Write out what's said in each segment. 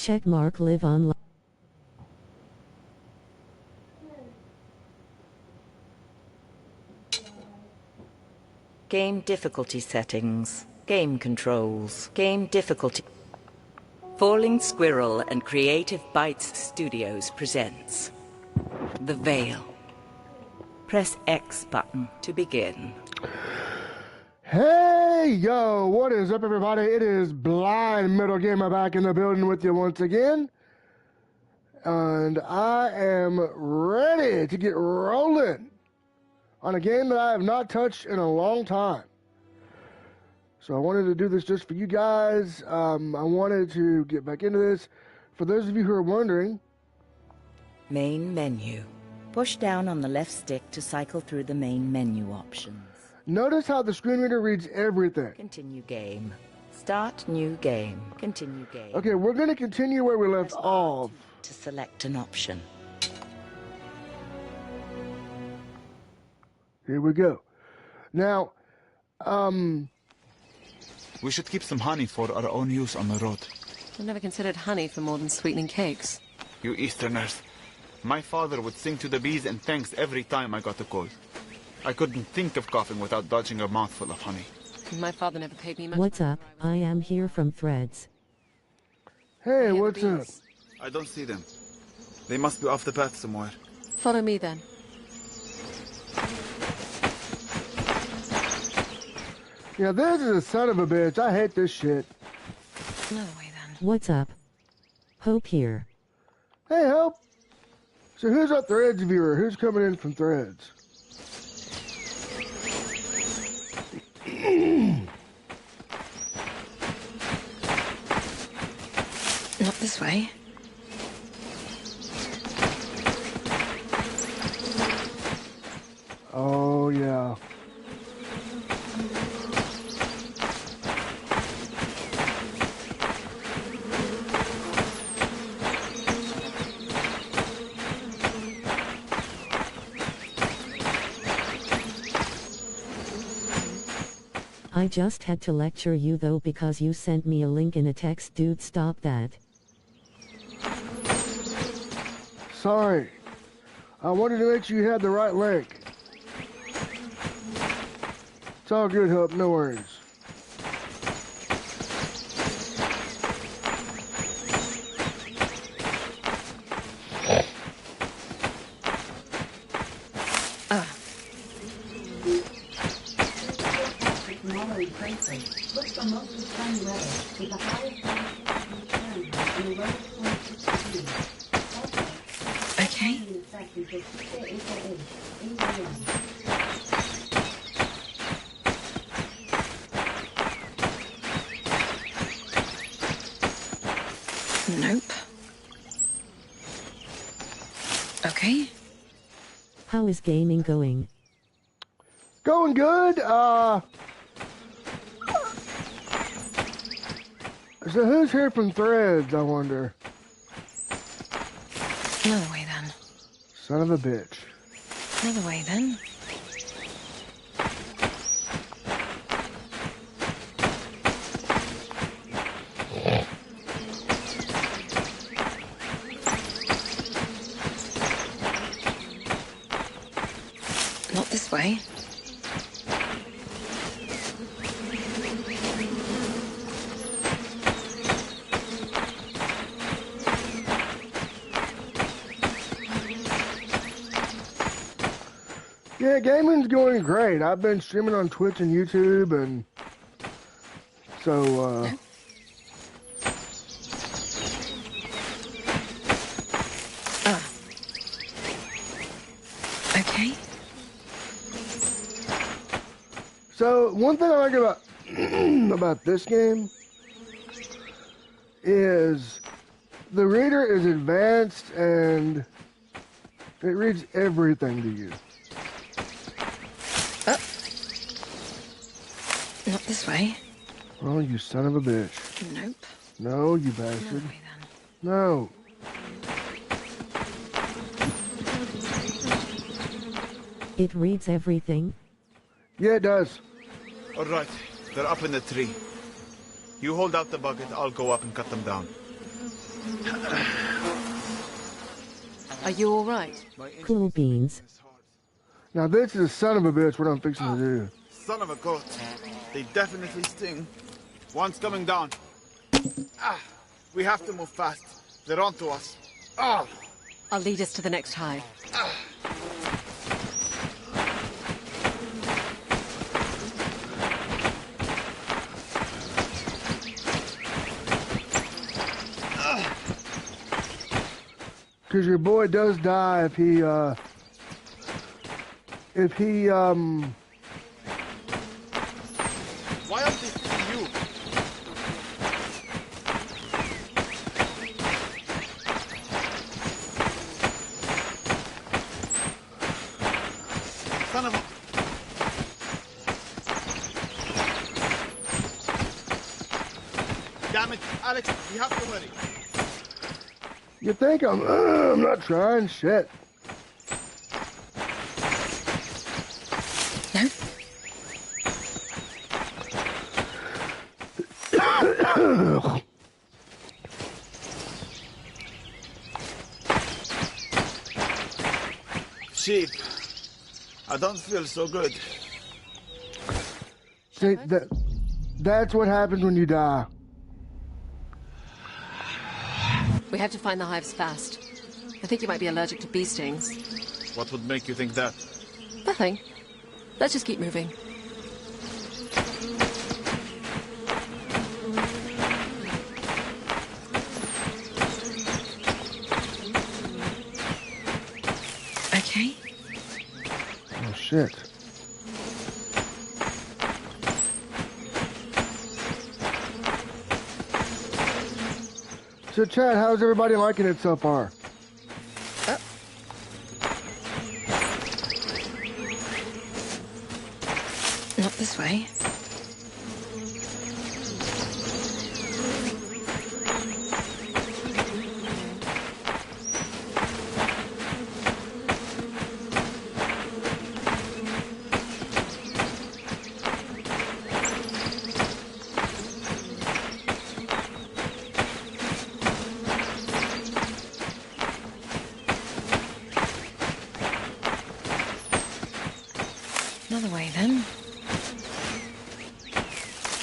Checkmark live online. Game difficulty settings. Game controls. Game difficulty. Falling Squirrel and Creative Bites Studios presents The Vale. Press X button to begin. Hey, yo, what is up, everybody? It is Blind Metal Gamer back in the building with you once again. And I am ready to get rolling on a game that I have not touched in a long time. So I wanted to do this just for you guys. I wanted to get back into this. For those of you who are wondering... Main menu. Push down on the left stick to cycle through the main menu options. Notice how the screen reader reads everything. Continue game. Start new game. Continue game. Okay, we're going to continue where we left off. To select an option. Here we go. Now, we should keep some honey for our own use on the road. I've never considered honey for more than sweetening cakes. You Easterners. My father would sing to the bees and thanks every time I got a cold. I couldn't think of coughing without dodging a mouthful of honey. My father never paid me much. What's up? I am here from Threads. Hey, what's up? I don't see them. They must be off the path somewhere. Follow me then. Yeah, this is a son of a bitch. I hate this shit. Another way then. What's up? Hope here. Hey, Hope. So who's our Threads viewer? Who's coming in from Threads? Not this way. Oh, yeah. I just had to lecture you though because you sent me a link in a text. Dude, stop that. Sorry. I wanted to make sure you had the right link. It's all good, Hope. No worries. Okay. Nope. Okay. How is gaming going? Going good. So who's here from Threads, I wonder? Another way then. Son of a bitch. Another way then. Not this way. Yeah, gaming's going great. I've been streaming on Twitch and YouTube, and so, Okay. So, one thing I like about about this game is the reader is advanced and it reads everything to you. Not this way. Oh, you son of a bitch. Nope. No, you Another bastard. way then. No. It reads everything. Yeah, it does. All right, they're up in the tree. You hold out the bucket, I'll go up and cut them down. Are you all right? Cool beans. Now this is a son of a bitch what I'm fixing to do. Son of a goat. They definitely sting. One's coming down. We have to move fast. They're onto us. I'll lead us to the next hive. Cause your boy does die if he Why aren't they stinging you? Son of a... Damn it, Alex, we have to hurry. you think I'm not trying shit. No? Sheep. I don't feel so good. See, that's what happens when you die. We have to find the hives fast. I think you might be allergic to bee stings. What would make you think that? Nothing. Let's just keep moving. Okay. Oh shit. So Chad, how's everybody liking it so far? Not this way. Another way then.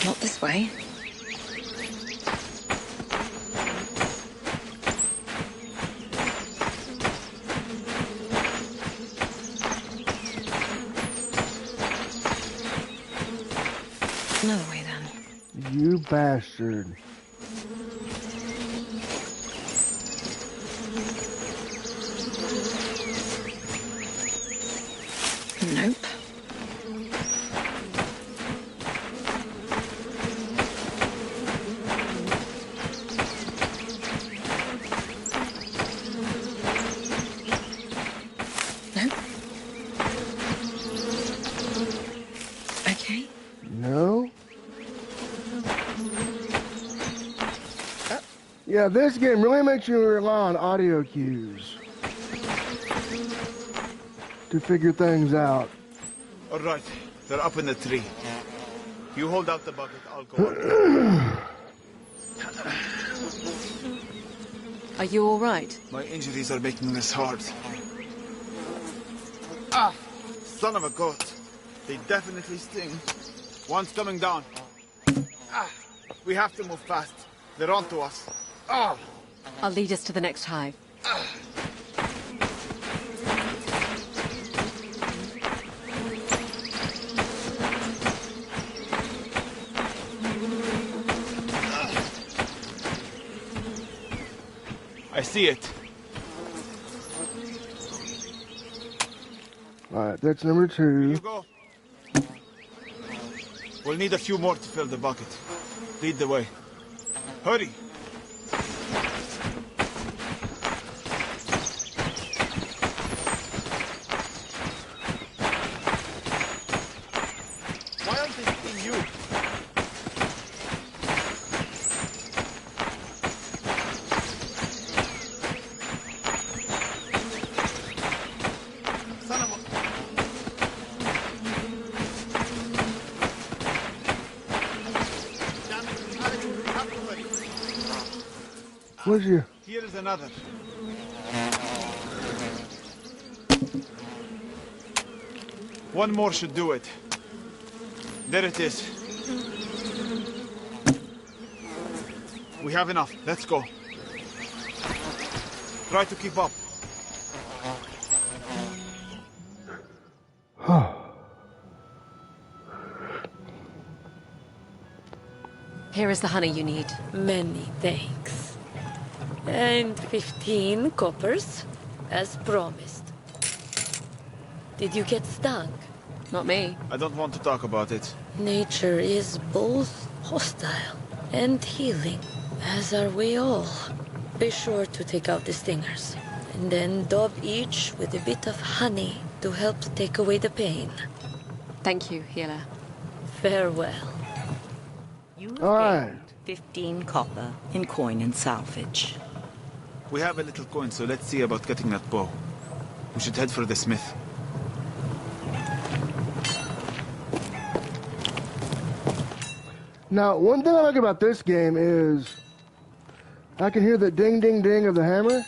Not this way. Another way then. You bastard. Nope. Nope. Okay. No? Yeah, this game really makes you rely on audio cues to figure things out. All right, they're up in the tree. You hold out the bucket, I'll go up. Are you all right? My injuries are making this hard. Son of a goat. They definitely sting. One's coming down. We have to move fast. They're onto us. I'll lead us to the next hive. I see it. Alright, that's number Here you 2. go. We'll need a few more to fill the bucket. Lead the way. Hurry. Why aren't they seeing you? Son of a... Damn it, Alex, we have to hurry. What's you? Here is another. One more should do it. There it is. We have enough. Let's go. Try to keep up. Here is the honey you need. Many thanks. And 15 coppers, as promised. Did you get stung? Not me. I don't want to talk about it. Nature is both hostile and healing, as are we all. Be sure to take out the stingers, and then daub each with a bit of honey to help take away the pain. Thank you, healer. Farewell. You have All right. gained 15 copper in coin and salvage. We have a little coin, so let's see about getting that bow. We should head for the smith. Now, one thing I like about this game is I can hear the ding, ding, ding of the hammer.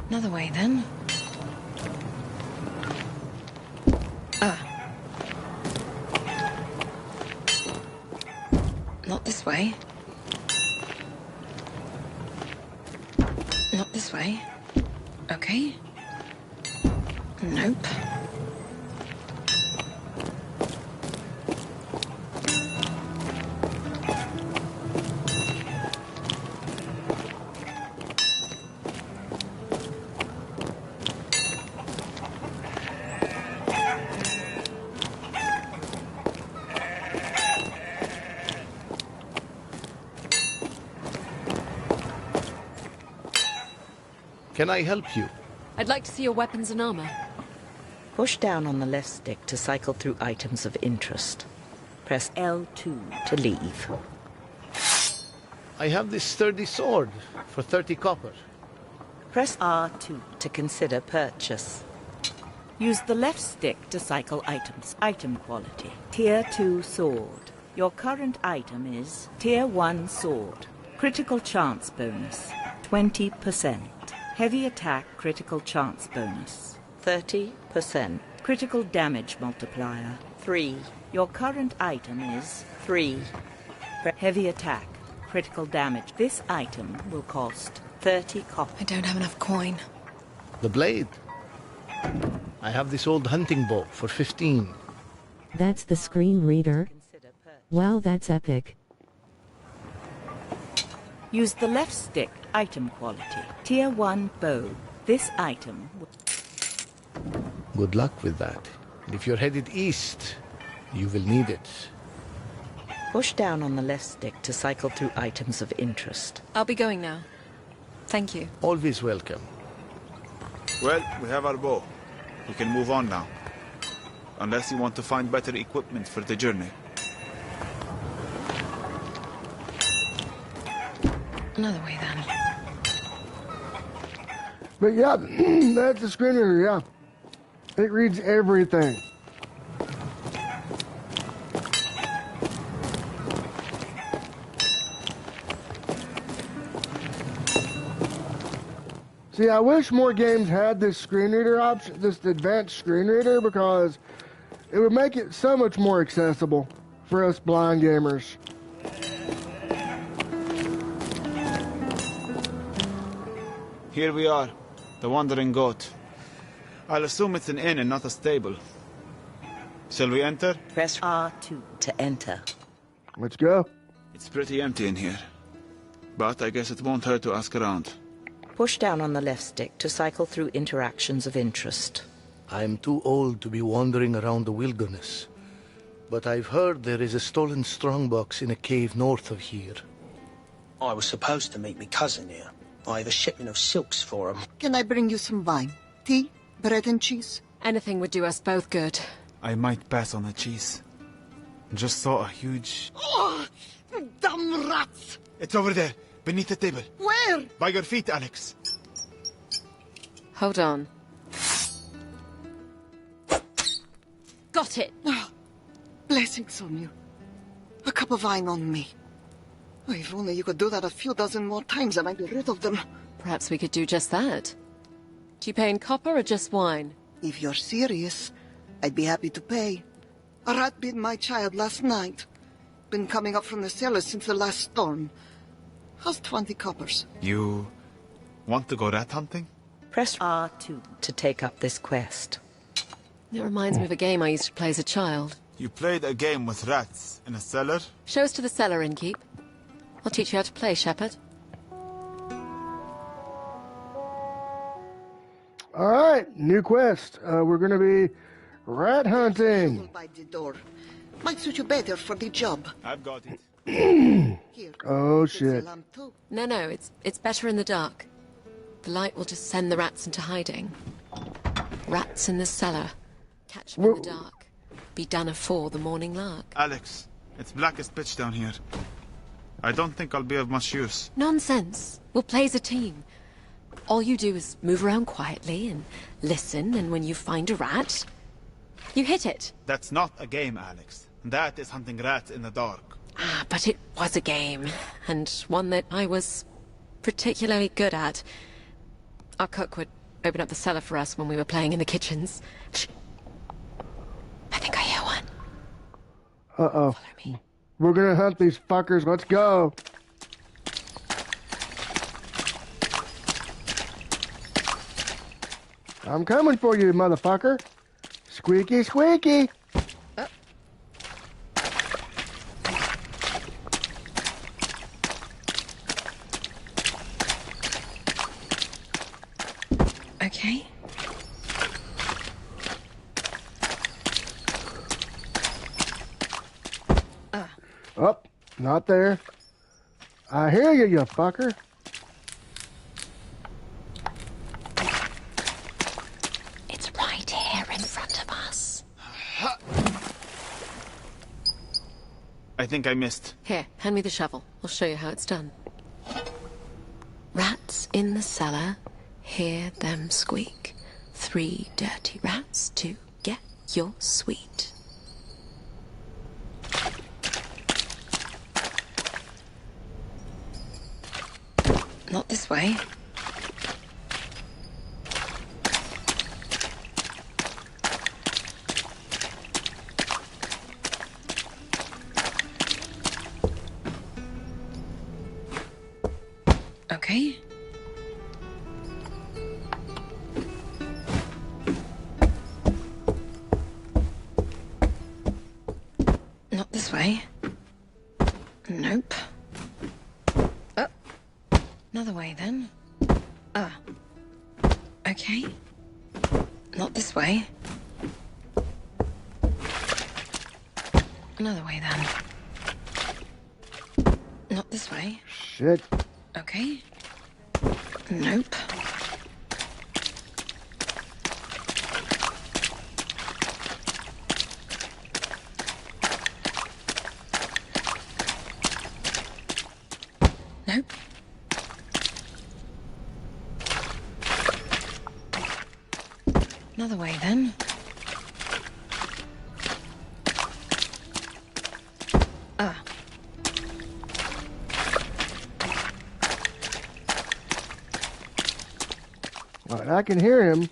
Another way, then. Not this way. Not this way. Okay. Nope. Can I help you? I'd like to see your weapons and armor. Push down on the left stick to cycle through items of interest. Press L2 to leave. I have this sturdy sword for 30 copper. Press R2 to consider purchase. Use the left stick to cycle items. Item quality. Tier 2 sword. Your current item is Tier 1 sword. Critical chance bonus, 20%. Heavy attack critical chance bonus, 30%. Critical damage multiplier, 3. Your current item is 3. Heavy attack, critical damage. This item will cost 30 copper. I don't have enough coin. The blade. I have this old hunting bow for 15. That's the screen reader. Wow, that's epic. Use the left stick. Item quality. Tier 1 bow. This item... Good luck with that. And if you're headed east, you will need it. Push down on the left stick to cycle through items of interest. I'll be going now. Thank you. Always welcome. Well, we have our bow. We can move on now. Unless you want to find better equipment for the journey. Another way, then. But yeah, that's the screen reader, yeah. It reads everything. See, I wish more games had this screen reader option, this advanced screen reader, because it would make it so much more accessible for us blind gamers. Here we are, the Wandering Goat. I'll assume it's an inn and not a stable. Shall we enter? Press R2 to enter. Let's go. It's pretty empty in here. But I guess it won't hurt to ask around. Push down on the left stick to cycle through interactions of interest. I'm too old to be wandering around the wilderness. But I've heard there is a stolen strongbox in a cave north of here. I was supposed to meet me cousin here. I have a shipment of silks for him. Can I bring you some wine? Tea? Bread and cheese? Anything would do us both good. I might pass on the cheese. Just saw a huge... Oh, damn rats! It's over there, beneath the table. Where? By your feet, Alex. Hold on. Got it! Oh, blessings on you. A cup of wine on me. Oh, if only you could do that a few dozen more times, I might be rid of them. Perhaps we could do just that. Do you pay in copper or just wine? If you're serious, I'd be happy to pay. A rat bit my child last night. Been coming up from the cellar since the last storm. How's 20 coppers? You want to go rat hunting? Press R2 to take up this quest. It reminds me of a game I used to play as a child. You played a game with rats in a cellar? Show us to the cellar, Innkeep. I'll teach you how to play, Shepherd. All right, new quest. We're going to be rat hunting. By the door. Might suit you better for the job. I've got it. Here. Oh, It's a shit. lamp too. No, it's better in the dark. The light will just send the rats into hiding. Rats in the cellar. Catch them in the dark. Be done afore the morning lark. Alex, it's black as pitch down here. I don't think I'll be of much use. Nonsense. We'll play as a team. All you do is move around quietly and listen, and when you find a rat, you hit it. That's not a game, Alex. That is hunting rats in the dark. Ah, but it was a game, and one that I was particularly good at. Our cook would open up the cellar for us when we were playing in the kitchens. Shh. I think I hear one. Uh-oh. Follow me. We're going to hunt these fuckers. Let's go. I'm coming for you, motherfucker. Squeaky, squeaky. Okay. Oh, not there. I hear you, you fucker. It's right here in front of us. I think I missed. Here, hand me the shovel. I'll show you how it's done. Rats in the cellar, hear them squeak. 3 dirty rats to get your sweet. Not this way. Okay. Not this way. Nope. Oh. Another way then. Okay. Not this way. Another way then. Not this way. Shit. Okay. Nope. Nope. Another way then. All right, I can hear him.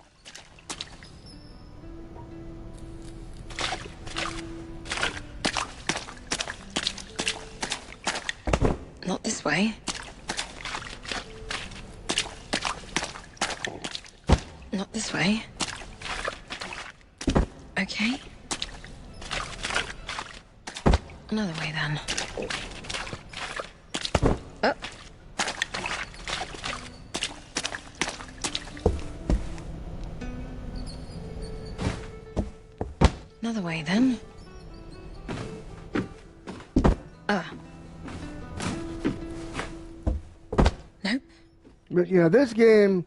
Not this way. Not this way. Okay. Another way then. Oh. Another way then. Nope. But yeah, this game,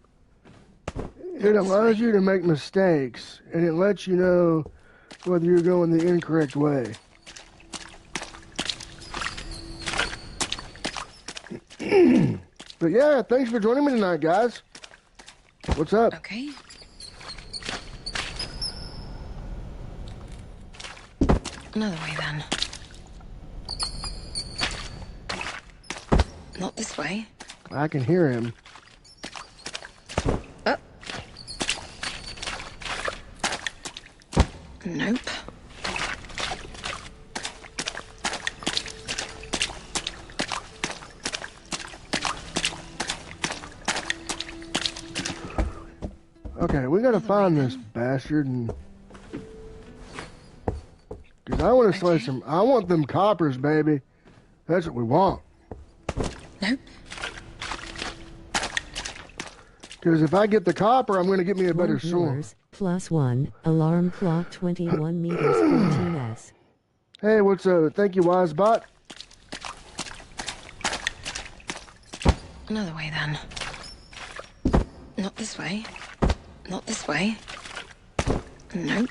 it allows you to make mistakes, and it lets you know whether you're going the incorrect way. But yeah, thanks for joining me tonight, guys. What's up? Okay. Another way then. Not this way. I can hear him. Nope. Okay, we gotta find this bastard and... Cause I want to slice him. I want them coppers, baby. That's what we want. Nope. Because if I get the copper, I'm gonna get me a better sword. +1, alarm clock 21 meters 14s. Hey, what's up? Thank you, Wisebot. Another way then. Not this way. Not this way. Nope.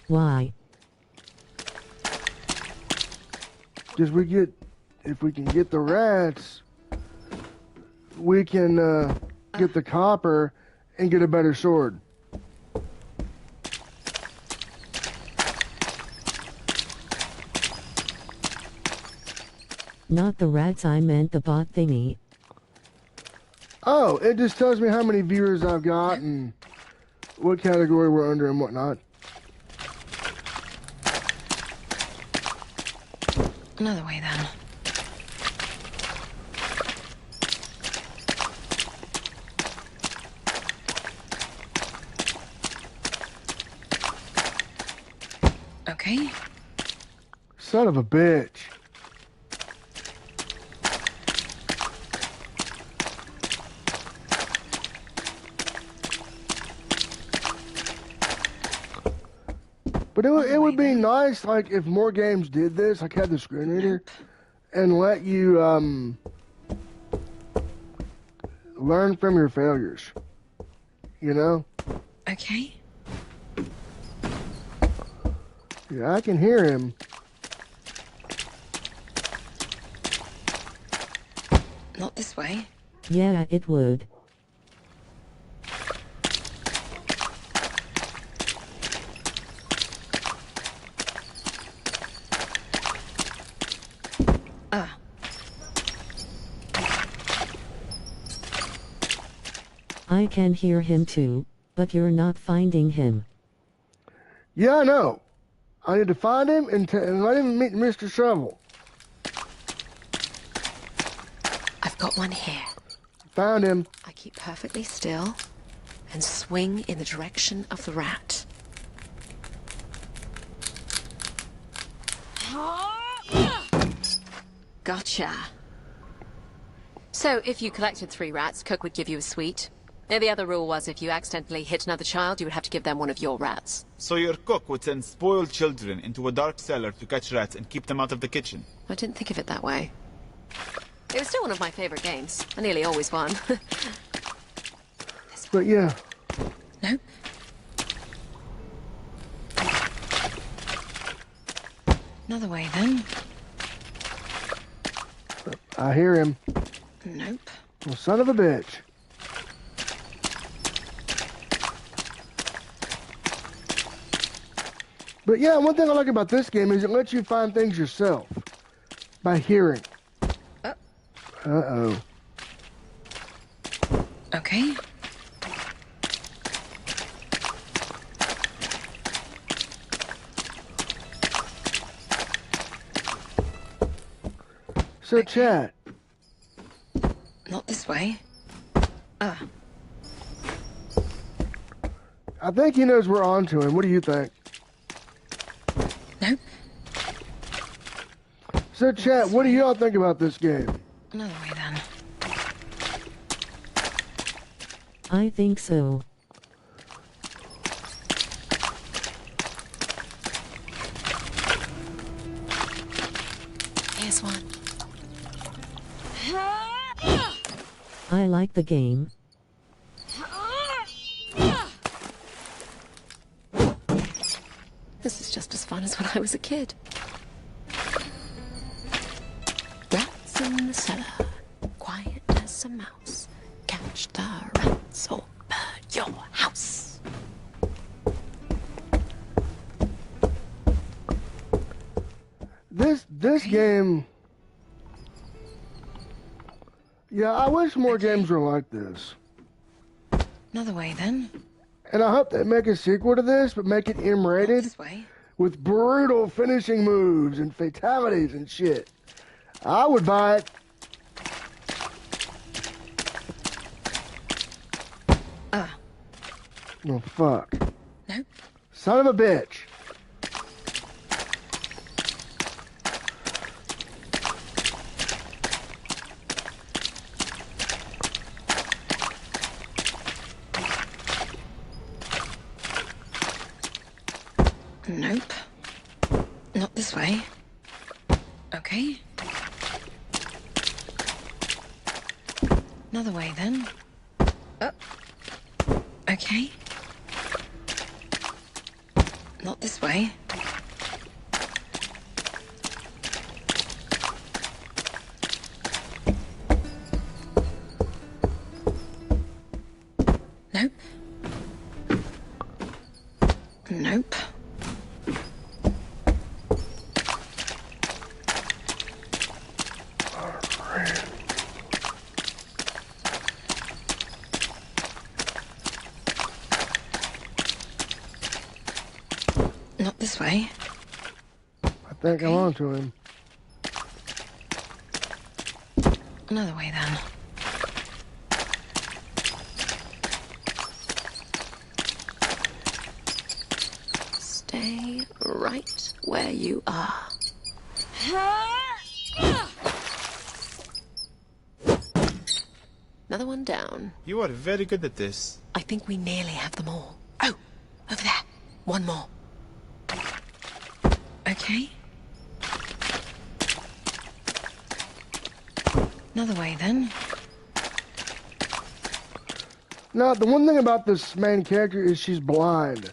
Why? Because if we can get the rats, we can get the copper and get a better sword. Not the rats, I meant the bot thingy. Oh, it just tells me how many viewers I've got and what category we're under and whatnot. Another way then. Okay. Son of a bitch. But it would be nice, like, if more games did this, like had the screen reader, and let you learn from your failures. You know? Okay. Yeah, I can hear him. Not this way. Yeah, it would. I can hear him too, but you're not finding him. Yeah, I know. I need to find him and let him meet Mr. Shovel. I've got one here. Found him. I keep perfectly still and swing in the direction of the rat. Gotcha. So, if you collected 3 rats, Cook would give you a sweet. The other rule was if you accidentally hit another child, you would have to give them one of your rats. So your cook would send spoiled children into a dark cellar to catch rats and keep them out of the kitchen? I didn't think of it that way. It was still one of my favorite games. I nearly always won. But yeah. Nope. Another way then. I hear him. Nope. Well, son of a bitch. But yeah, one thing I like about this game is it lets you find things yourself by hearing. Uh-oh. Okay. So, chat. Not this way. I think he knows we're on to him. What do you think? Nope. So, chat, what do y'all think about this game? Another way then. I think so. Here's one. I like the game. This is just as fun. fun as when I was a kid. Rats in the cellar, quiet as a mouse. Catch the rats or burn your house. This game. Yeah, I wish more games were like this. Another way, then. And I hope they make a sequel to this, but make it M-rated This way. with brutal finishing moves and fatalities and shit. I would buy it. Oh, fuck. Nope. Son of a bitch. Nope. Not this way. Okay. Another way, then. Okay. Not this way. Nope. Nope. Not this way. I think I'm on to him. Another way, then. Stay right where you are. Another one down. You are very good at this. I think we nearly have them all. Oh, over there. One more. Okay. Another way, then. Now, the one thing about this main character is she's blind.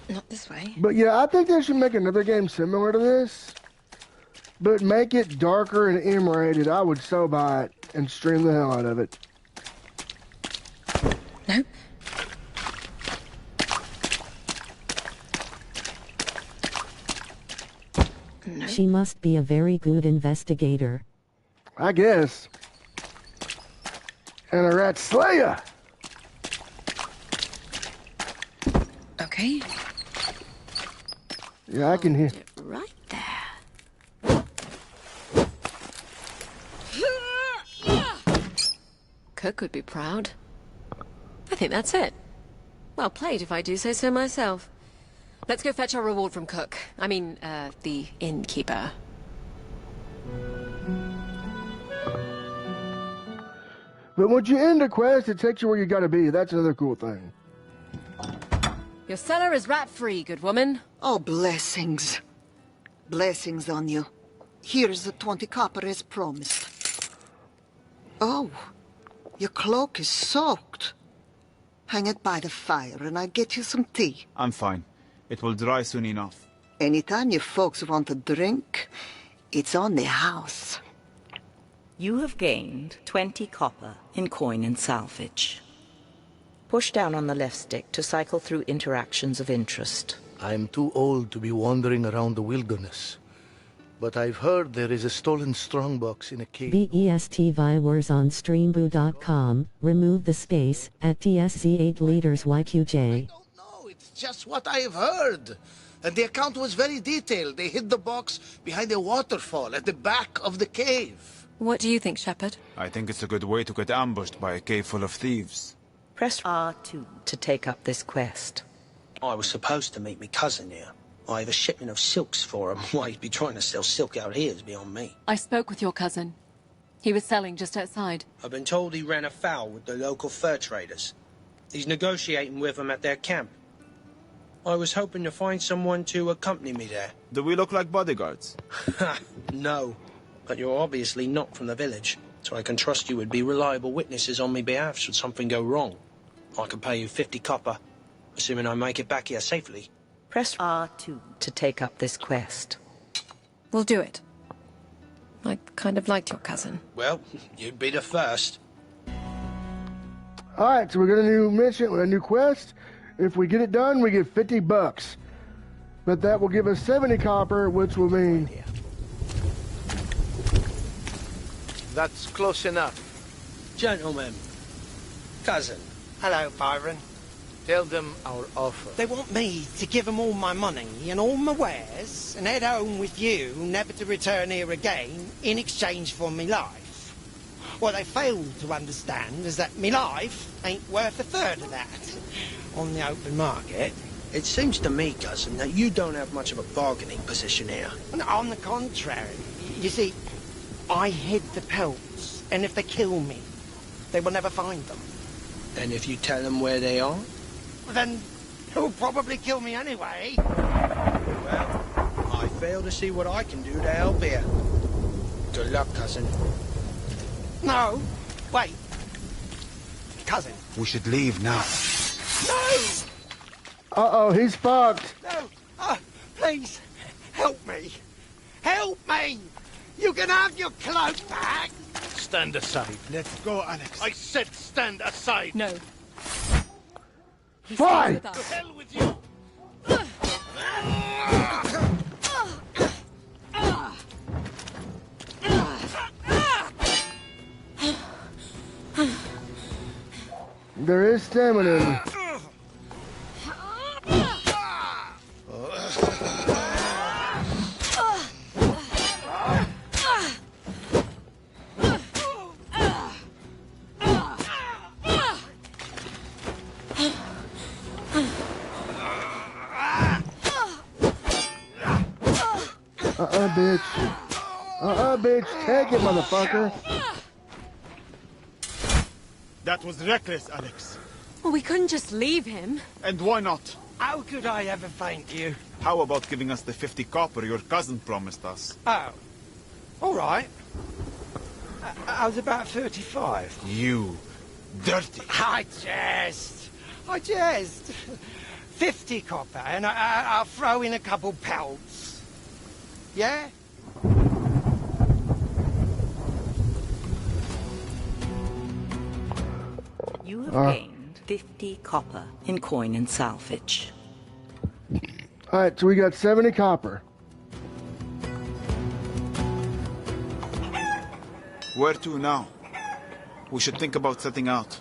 Not this way. But yeah, I think they should make another game similar to this, but make it darker and M-rated. I would so buy it and stream the hell out of it. Nope. Nope. She must be a very good investigator. I guess. And a rat slayer. Okay. Yeah, I can hear. Right there. Cook would be proud. I think that's it. Well played, if I do say so myself. Let's go fetch our reward from Cook. I mean, the innkeeper. But once you end a quest, it takes you where you gotta be. That's another cool thing. Your cellar is rat-free, good woman. Oh, blessings. Blessings on you. Here's the 20 copper as promised. Oh, your cloak is soaked. Hang it by the fire and I'll get you some tea. I'm fine. It will dry soon enough. Anytime you folks want a drink, it's on the house. You have gained 20 copper in coin and salvage. Push down on the left stick to cycle through interactions of interest. I'm too old to be wandering around the wilderness. But I've heard there is a stolen strongbox in a cave. BEST viewers on streamboo.com, remove the space, at TSZ8 liters YQJ. I don't know, it's just what I have heard. And the account was very detailed. They hid the box behind a waterfall at the back of the cave. What do you think, Shepard? I think it's a good way to get ambushed by a cave full of thieves. Press R2 to take up this quest. I was supposed to meet me cousin here. I have a shipment of silks for him. Why he'd be trying to sell silk out here is beyond me. I spoke with your cousin. He was selling just outside. I've been told he ran afoul with the local fur traders. He's negotiating with them at their camp. I was hoping to find someone to accompany me there. Do we look like bodyguards? No, but you're obviously not from the village, so I can trust you would be reliable witnesses on my behalf should something go wrong. I can pay you 50 copper, assuming I make it back here safely. Press R2 to take up this quest. We'll do it. I kind of liked your cousin. Well, you'd be the first. Alright, so we got a new mission, a new quest. If we get it done, we get 50 bucks. But that will give us 70 copper, which will mean... That's close enough. Gentlemen, cousin. Hello, Byron. Tell them our offer. They want me to give them all my money and all my wares and head home with you, never to return here again, in exchange for me life. What they fail to understand is that me life ain't worth a third of that on the open market. It seems to me, cousin, that you don't have much of a bargaining position here. And on the contrary, you see, I hid the pelts, and if they kill me, they will never find them. And if you tell them where they are? Then they'll probably kill me anyway. Well, I fail to see what I can do to help here. Good luck, cousin. No, wait. Cousin. We should leave now. No! Uh-oh, he's fucked. No! Please, help me. Help me! You can have your cloak back! Stand aside. Let's go, Alex. I said stand aside. No. Fine! To hell with you! There is stamina. Bitch. Bitch. Take it, motherfucker. That was reckless, Alex. Well, we couldn't just leave him. And why not? How could I ever thank you? How about giving us the 50 copper your cousin promised us? Oh. All right. I was about 35. You dirty. I jest. 50 copper, and I'll throw in a couple pelts. Yeah? You have gained 50 copper in coin and salvage. Alright, so we got 70 copper. Where to now? We should think about setting out.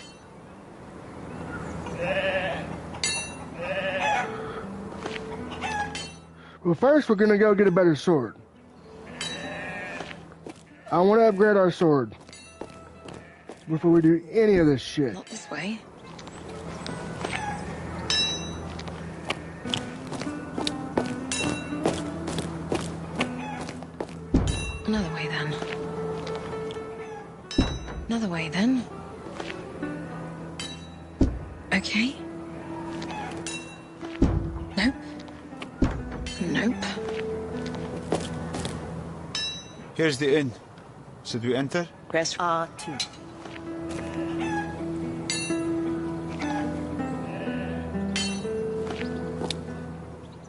Well, first we're gonna go get a better sword. I want to upgrade our sword before we do any of this shit. Not this way. Another way then. Another way then. Okay. Nope. Nope. Here's the inn. Should we enter? Press R2.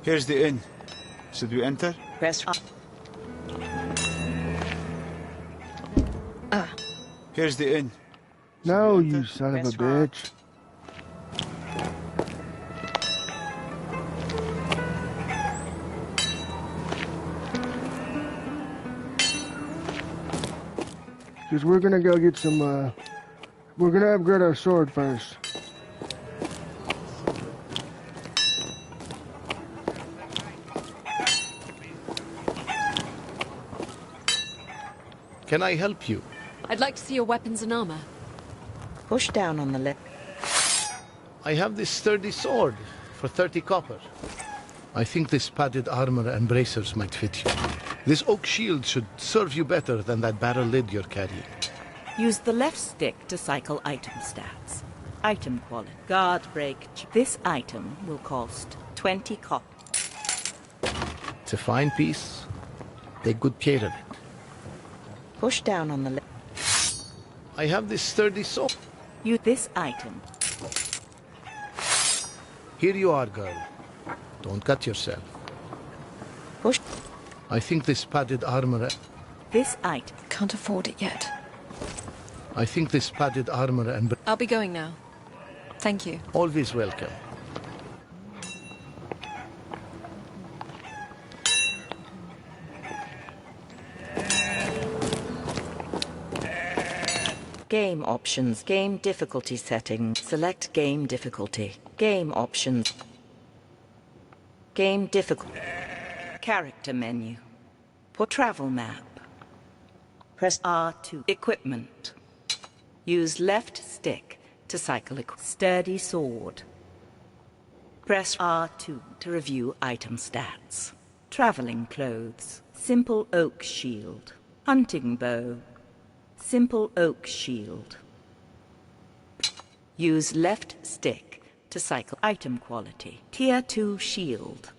Here's the inn. Should we enter? Press R. Here's the inn. No, you son of a bitch. Because we're gonna go get some, we're gonna upgrade our sword first. Can I help you? I'd like to see your weapons and armor. Push down on the left. I have this sturdy sword for 30 copper. I think this padded armor and bracers might fit you. This oak shield should serve you better than that barrel lid you're carrying. Use the left stick to cycle item stats. Item quality. Guard break. This item will cost 20 cop. It's a fine piece. Take good care of it. Push down on the left. I have this sturdy sword. Use this item. Here you are, girl. Don't cut yourself. Push. I think this padded armor... This item. Can't afford it yet. I think this padded armor and... I'll be going now. Thank you. Always welcome. Game options. Game difficulty settings. Select game difficulty. Game options. Game difficulty. Character menu. For travel map. Press R2. Equipment. Use left stick to cycle sturdy sword. Press R2 to review item stats. Traveling clothes. Simple oak shield. Hunting bow. Simple oak shield. Use left stick to cycle item quality. Tier 2 shield.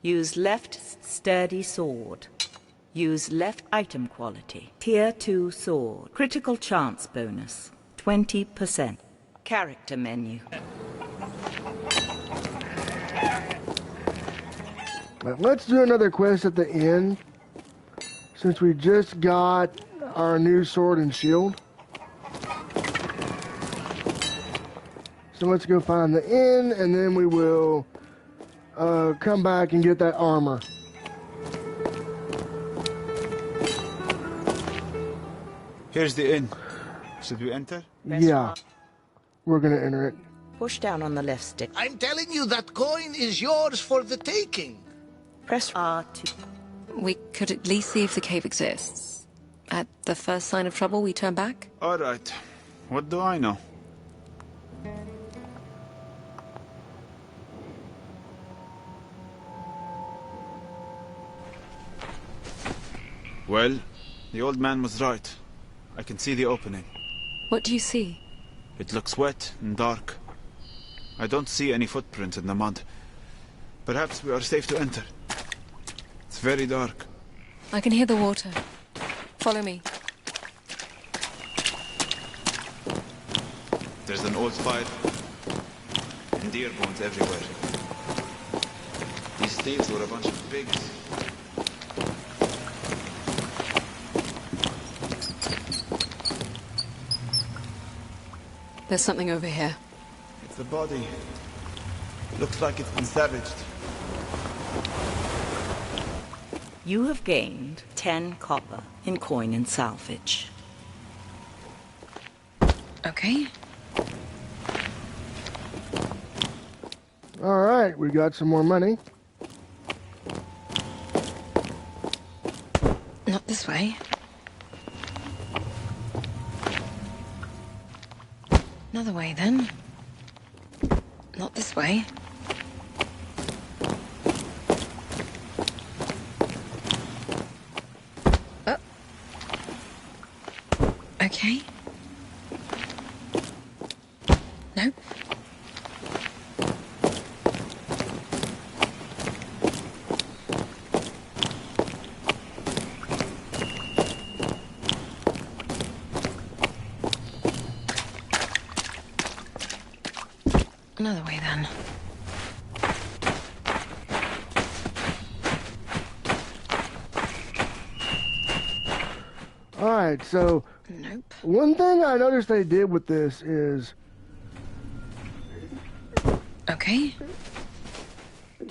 Use left sturdy sword. Use left item quality. Tier 2 sword. Critical chance bonus. 20%. Character menu. Let's do another quest at the end, since we just got our new sword and shield. So let's go find the inn, and then we will come back and get that armor. Here's the inn. Should we enter? Yeah, we're gonna enter it. Push down on the left stick. I'm telling you, that coin is yours for the taking. Press R2. We could at least see if the cave exists. At the first sign of trouble, we turn back? All right. What do I know? Well, the old man was right. I can see the opening. What do you see? It looks wet and dark. I don't see any footprints in the mud. Perhaps we are safe to enter. It's very dark. I can hear the water. Follow me. There's an old fire and deer bones everywhere. These staves were a bunch of pigs. There's something over here. It's a body. Looks like it's been savaged. You have gained 10 copper in coin and salvage. Okay. All right, we got some more money. Not this way. Another way, then. Not this way. Okay. Nope. Another way, then. All right, so Nope. one thing I noticed they did with this is Okay.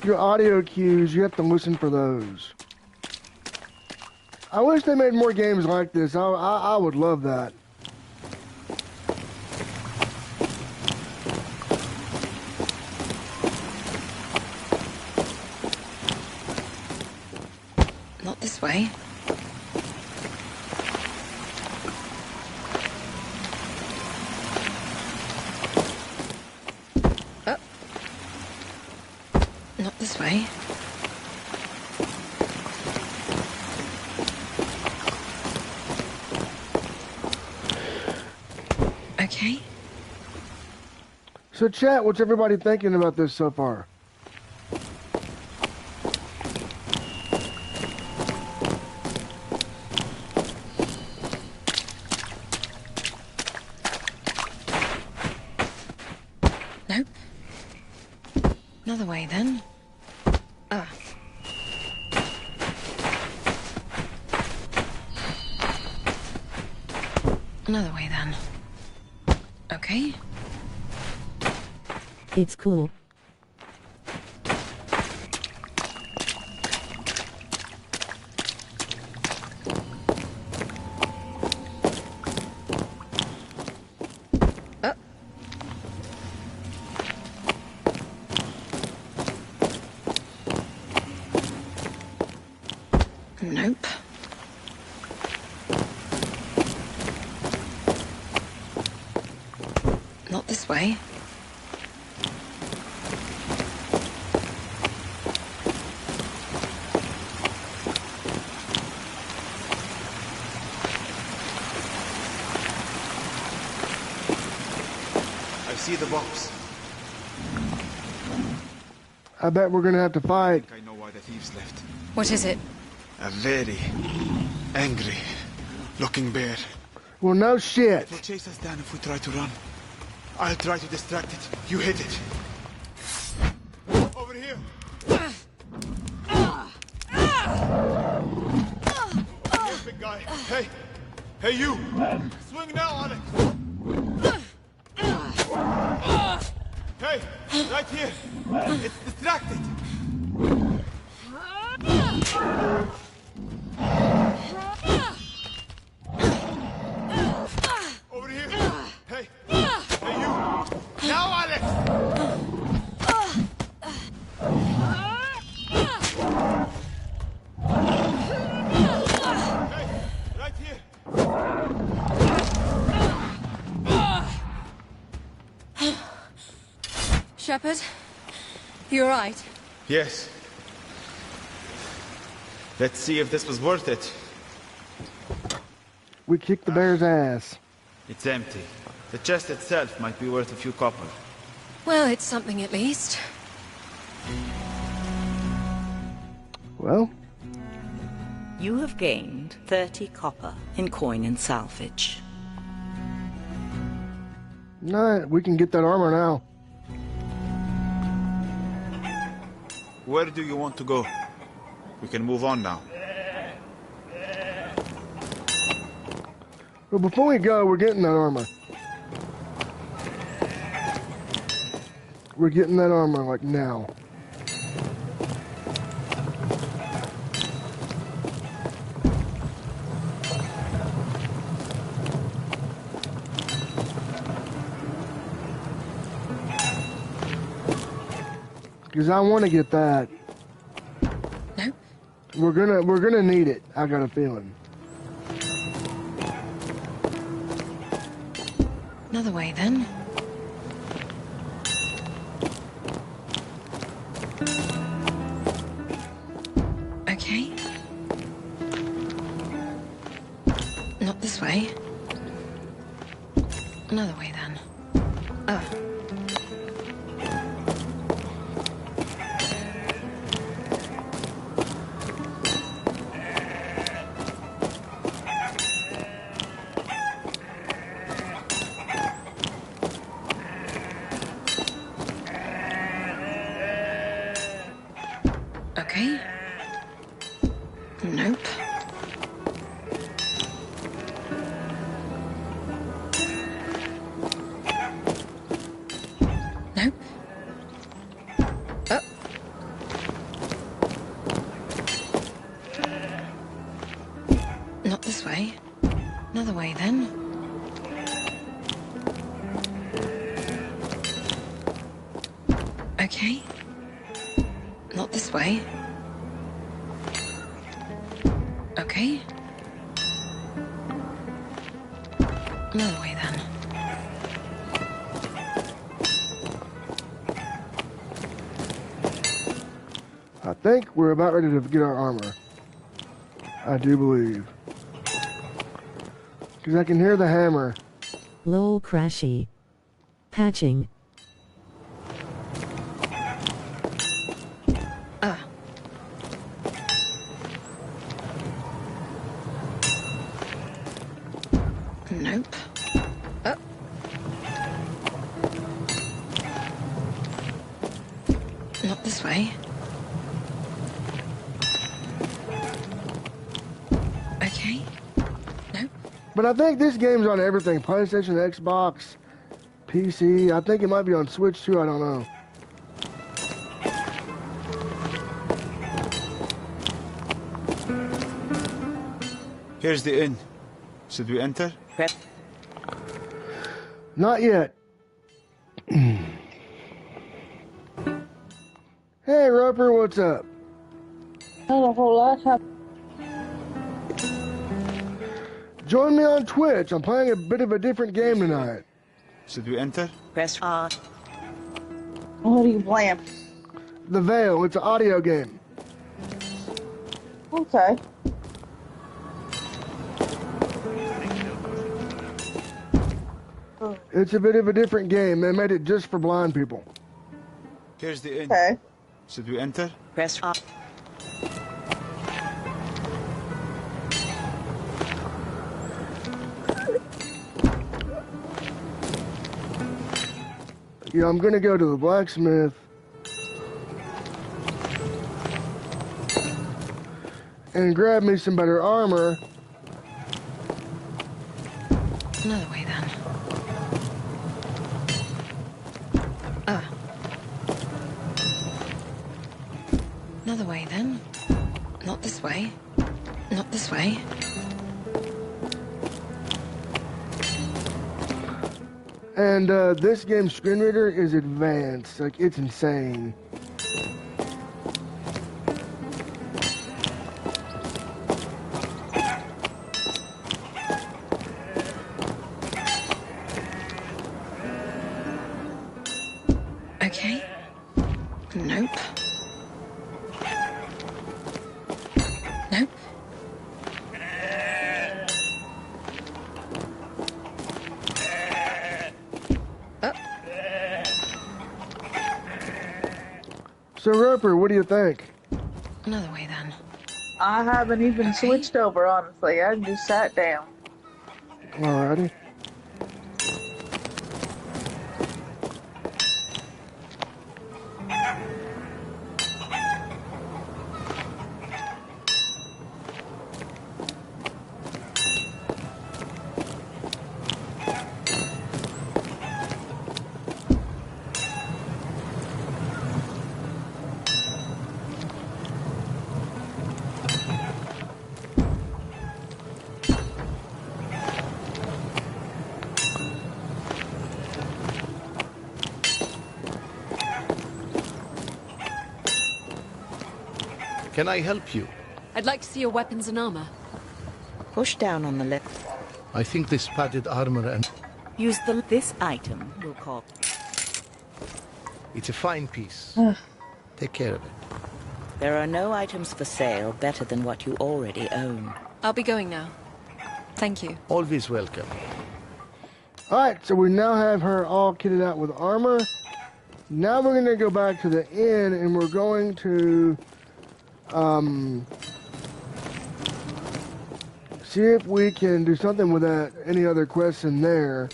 your audio cues, you have to listen for those. I wish they made more games like this. I would love that. Not this way. Not this way. Okay. So chat, what's everybody thinking about this so far? Nope. Another way, then. Another way, then. Okay. It's cool. Nope. Not this way. I see the box. I bet we're gonna have to fight. I know why the thieves left. What is it? A very angry looking bear. Well, no shit. It will chase us down if we try to run. I'll try to distract it. You hit it. Over here. Here, big guy. Hey. Hey, you. Swing now, Alex. Hey, right here. It's distracted. Over here. Hey. Hey, you. Now, Alex. Hey, right here. Shepard? You all right? Yes. Let's see if this was worth it. We kicked the bear's ass. It's empty. The chest itself might be worth a few copper. Well, it's something at least. Well, You have gained 30 copper in coin and salvage. no, we can get that armor now. Where do you want to go? We can move on now. But before we go, we're getting that armor. We're getting that armor, like, now. Because I want to get that. Nope. We're gonna need it. I got a feeling. Another way, then. Okay. Not this way. Another way, then. Okay. Nope. Nope. Oh. Not this way. Another way, then. Okay. Not this way. Okay. Another way, then. I think we're about ready to get our armor. I do believe. Because I can hear the hammer. Lol crashy. Patching. Nope. this way. Okay. No. But I think this game's on everything. PlayStation, Xbox, PC. I think it might be on Switch too, I don't know. Here's the inn. Should we enter? Prep. Not yet. Hey, Roper, what's up? Not a whole lot. Join me on Twitch. I'm playing a bit of a different game tonight. Should we enter? Press R. What are you playing? The Vale. It's an audio game. Okay. It's a bit of a different game. They made it just for blind people. Here's the inn. Okay. Should we enter? Press R. Yeah, I'm gonna go to the blacksmith. And grab me some better armor. Another way then. Another way then. Not this way. Not this way. And this game's screen reader is advanced. Like, it's insane. Okay. Nope. Nope. So, Roper, what do you think? Another way then. I haven't even switched over, honestly. I just sat down. Alrighty. Can I help you? I'd like to see your weapons and armor. Push down on the left. I think this padded armor and... Use this item will call. It's a fine piece. Take care of it. There are no items for sale better than what you already own. I'll be going now. Thank you. Always welcome. Alright, so we now have her all kitted out with armor. Now we're going to go back to the inn and we're going to see if we can do something with that. Any other quests in there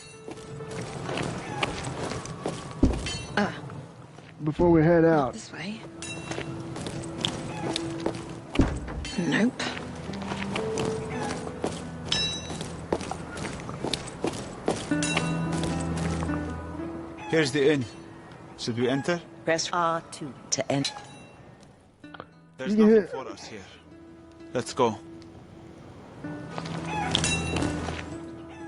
before we head out. This way. Nope. Here's the inn. Should we enter? Press R2 to enter. There's nothing for us here. Let's go.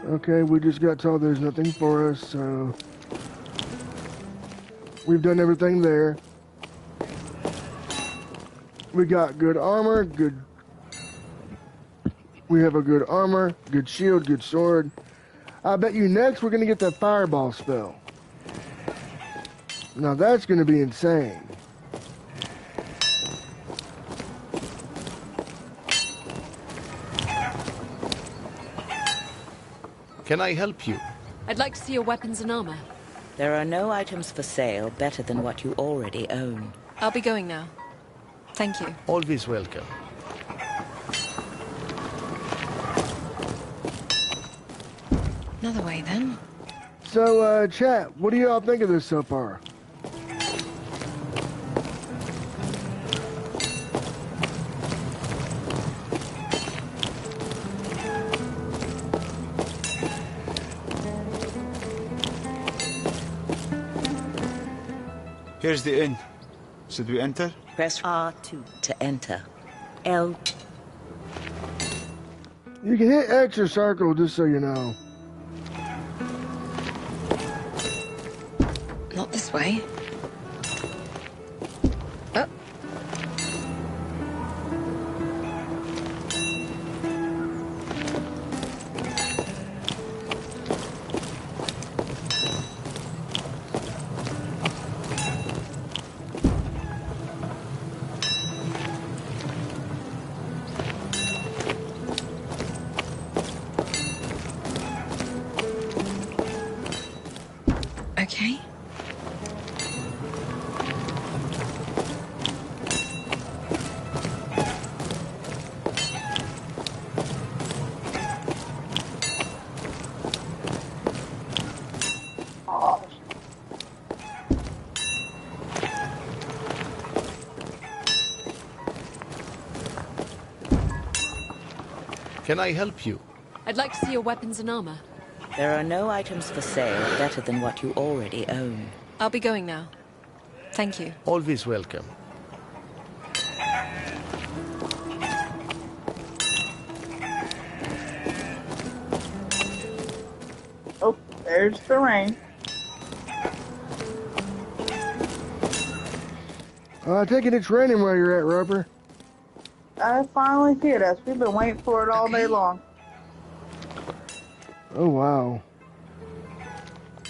Okay, we just got told there's nothing for us, so we've done everything there. We got good armor, we have a good armor, good shield, good sword. I bet you next we're gonna get that fireball spell. Now that's gonna be insane. Can I help you? I'd like to see your weapons and armor. There are no items for sale better than what you already own. I'll be going now. Thank you. Always welcome. Another way then. So, chat, what do y'all think of this so far? Here's the inn. Should we enter? Press R2 to enter. L. You can hit X or circle, just so you know. Not this way. Oh. Okay. Can I help you? I'd like to see your weapons and armor. There are no items for sale better than what you already own. I'll be going now. Thank you. Always welcome. Oh, there's the rain. Take it it's raining where you're at, Roper. I finally hit us. We've been waiting for it all day long. Oh, wow.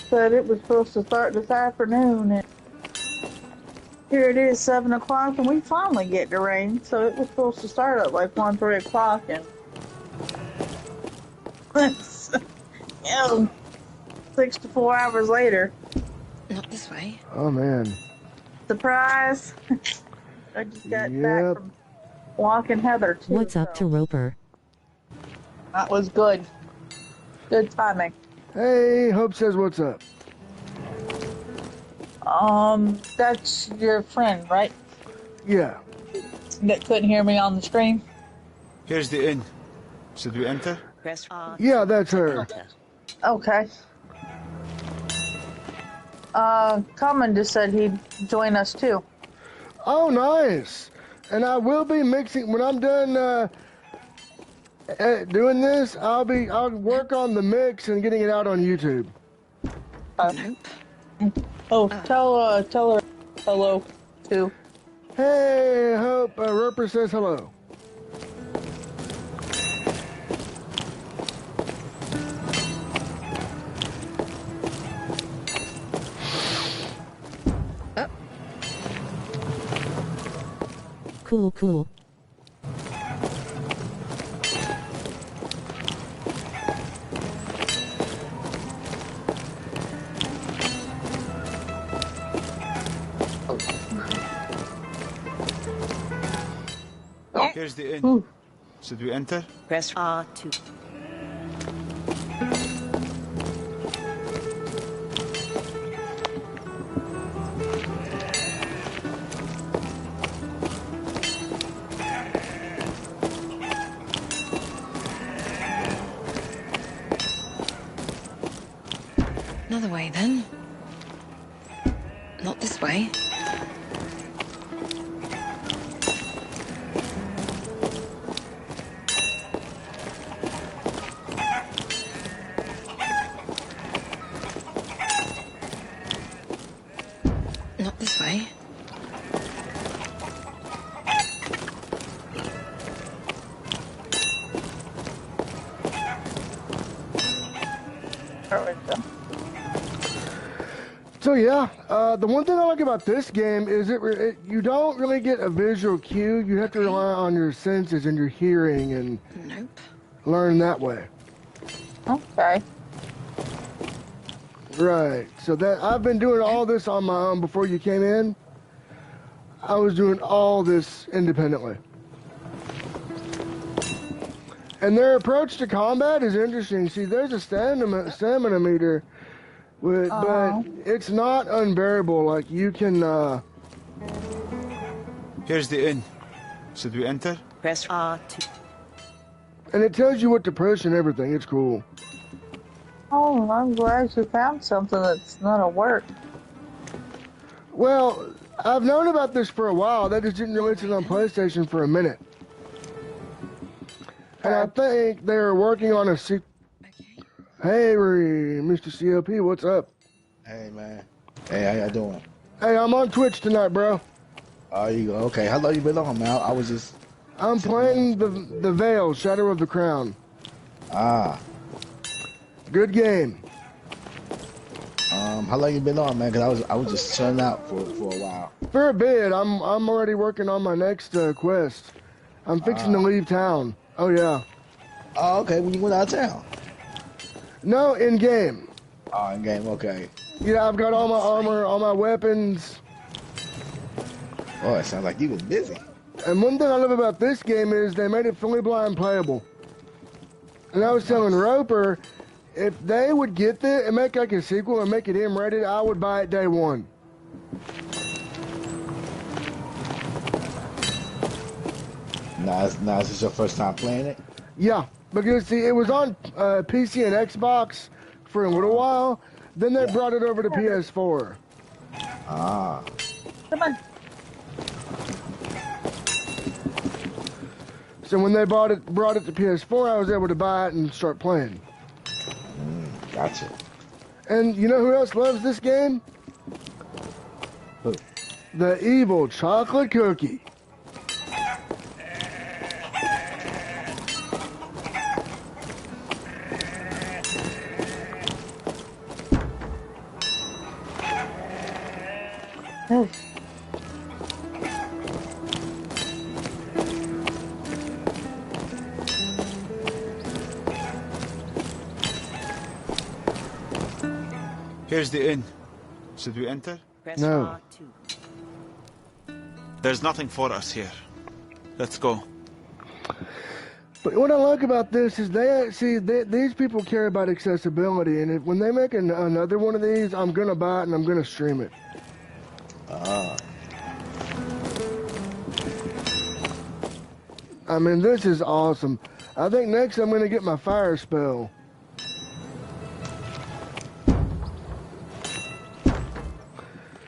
Said it was supposed to start this afternoon, and here it is, 7 o'clock, and we finally get the rain. So it was supposed to start at like 1, 3 o'clock, and 6 to 4 hours later. Not this way. Oh, man. Surprise! I just got back from walking Heather, too. What's up to Roper? That was good. Good timing. Hey, Hope says what's up. That's your friend, right? Yeah. That couldn't hear me on the screen? Here's the inn. Should we enter? Press R. Yeah, that's her. Okay. Common just said he'd join us too. Oh, nice. And I will be mixing when I'm done doing this. I'll work on the mix and getting it out on YouTube. Oh, tell her hello too. Hey, Hope. Roper says hello. Cool, cool. Here's the inn. Should we enter? Press R2. Another way, then. Not this way. Not this way. So yeah, the one thing I like about this game is you don't really get a visual cue. You have to rely on your senses and your hearing and learn that way. Okay. Right. So that I've been doing all this on my own before you came in. I was doing all this independently. And their approach to combat is interesting. See, there's a stamina meter. But it's not unbearable. Like, you can, Here's the inn. Should we enter? Press R2. And it tells you what to push and everything. It's cool. Oh, I'm glad you found something that's not a work. Well, I've known about this for a while. They just didn't release it on PlayStation for a minute. And I think they're working on a sequel. Hey, Mr. COP, what's up? Hey, man. Hey, how y'all doing? Hey, I'm on Twitch tonight, bro. Oh, you go. Okay, how long you been on, man? I was just... I'm playing the Vale, Shadow of the Crown. Ah. Good game. How long you been on, man? Cause I was just chilling out for a while. For a bit. I'm already working on my next quest. I'm fixing to leave town. Oh yeah. Oh, okay. When you went out of town? No, in game. Oh, in game. Okay. Yeah, I've got all my armor, all my weapons. Oh, it sounds like you was busy. And one thing I love about this game is they made it fully blind playable. And I was telling Roper, if they would get this and make like a sequel and make it M-rated, I would buy it day one. Now, is this your first time playing it? Yeah, because see, it was on PC and Xbox for a little while. Then they brought it over to PS4. Ah. Come on. So when they brought it to PS4, I was able to buy it and start playing. Gotcha. And you know who else loves this game? Who? The evil chocolate cookie. Oh. Here's the inn. Should we enter? No. There's nothing for us here. Let's go. But what I like about this is these people care about accessibility, and when they make another one of these, I'm gonna buy it and I'm gonna stream it. Ah. I mean, this is awesome. I think next I'm gonna get my fire spell.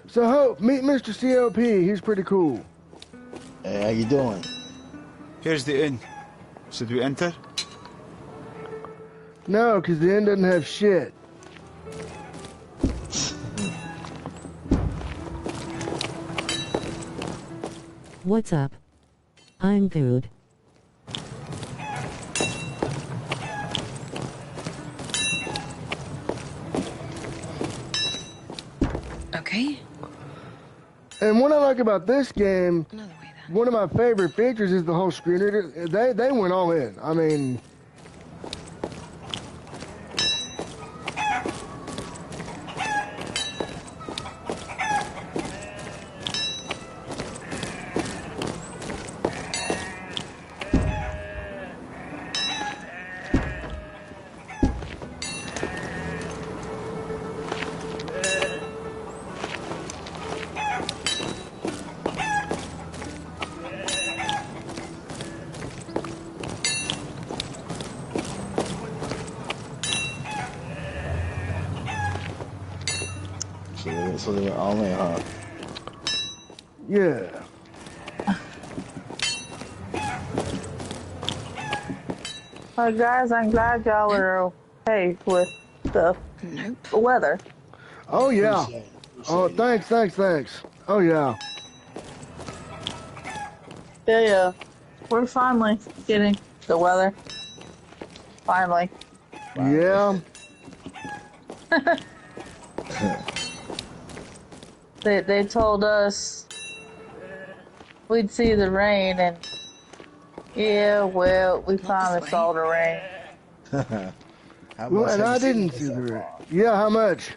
So Hope, meet Mr. COP. He's pretty cool. Hey, how you doing? Here's the inn. Should we enter? No, because the inn doesn't have shit. What's up? I'm good. Okay. And what I like about this game, one of my favorite features is the whole screen reader. They went all in. I mean, So they went all in, huh? yeah. Guys, I'm glad y'all are okay with the weather. Oh yeah. Oh, thanks. Oh yeah. Yeah. We're finally getting the weather. Finally. Yeah. They told us we'd see the rain, and yeah, well, we finally saw the rain. Well, and I didn't see the rain. Yeah, how much?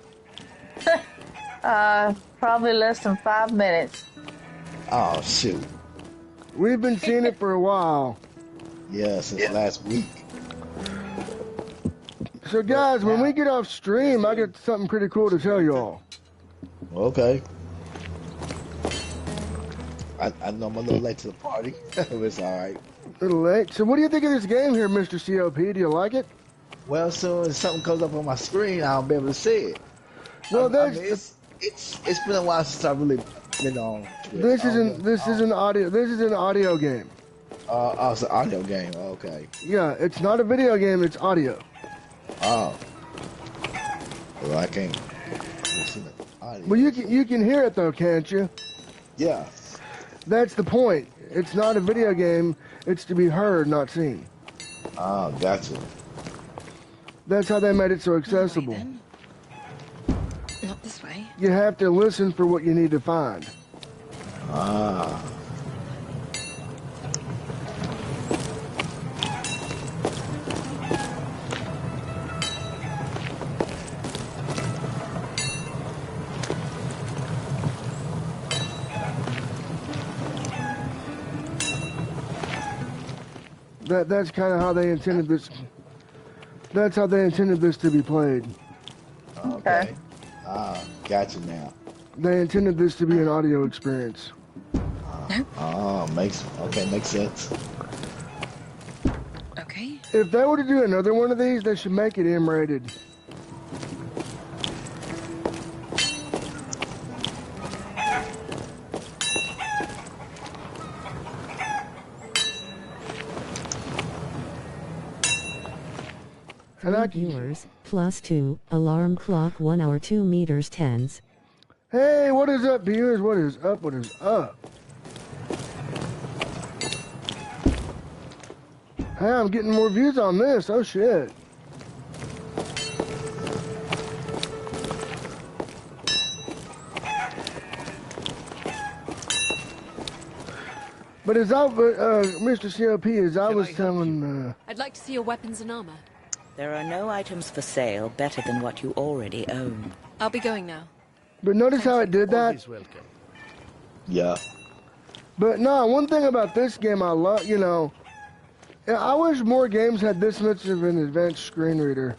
Probably less than 5 minutes. Oh, shoot. We've been seeing it for a while. Yeah, since last week. So guys, when we get off stream, I got something pretty cool to tell y'all. Okay. I know I'm a little late to the party, but it's all right. A little late. So what do you think of this game here, Mr. COP? Do you like it? Well, as soon as something comes up on my screen, I'll be able to see it. Well, It's been a while since I really been on Twitch. This is an audio game. Oh, it's an audio game. Okay. Yeah, it's not a video game. It's audio. Oh. Well, I can't listen to audio. Well, you can hear it though, can't you? Yeah. That's the point. It's not a video game. It's to be heard, not seen. Oh, gotcha. That's how they made it so accessible. Not this way. You have to listen for what you need to find. Ah. That's kind of how they intended this. That's how they intended this to be played. Okay. Ah, gotcha now. They intended this to be an audio experience. Oh, makes sense. Okay. If they were to do another one of these, they should make it M-rated. Viewers, +2, alarm clock 1 hour 2 meters tens. Hey, what is up, viewers? What is up? What is up? Hey, I'm getting more views on this. Oh, shit. But as I, Mr. COP, as I was telling, I'd like to see your weapons and armor. There are no items for sale better than what you already own. I'll be going now. but notice how it did that? Always welcome. Yeah. But no, one thing about this game I love, you know, I wish more games had this much of an advanced screen reader.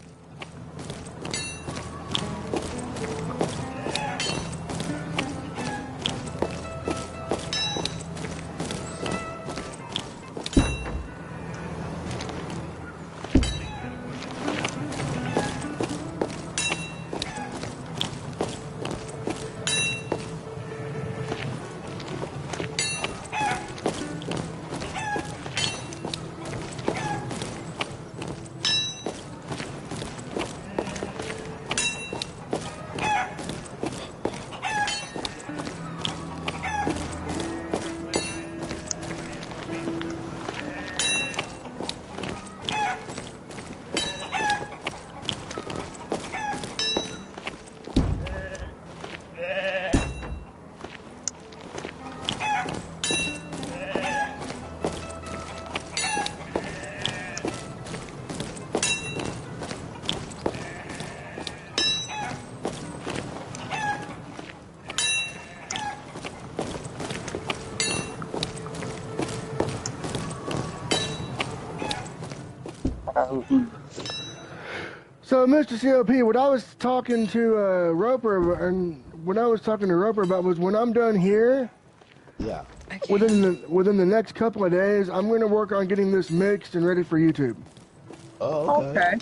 So, Mr. COP, what I was talking to Roper, and what I was talking to Roper about was when I'm done here, Yeah. Okay. within the next couple of days, I'm going to work on getting this mixed and ready for YouTube. Oh, okay.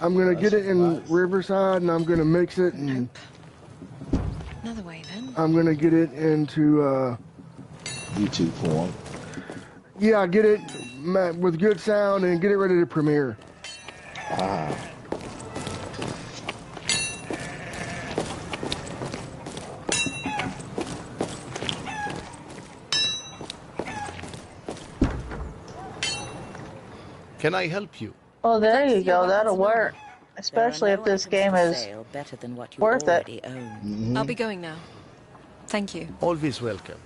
I'm going to get it in nice. Riverside, and I'm going to mix it, and Another way then. I'm going to get it into, YouTube form. yeah, get it with good sound and get it ready to premiere. Ah. Can I help you? Oh, there you go. That'll work. Especially There are if no this items game for is sale better than what you worth it. already own. Mm-hmm. I'll be going now. Thank you. Always welcome.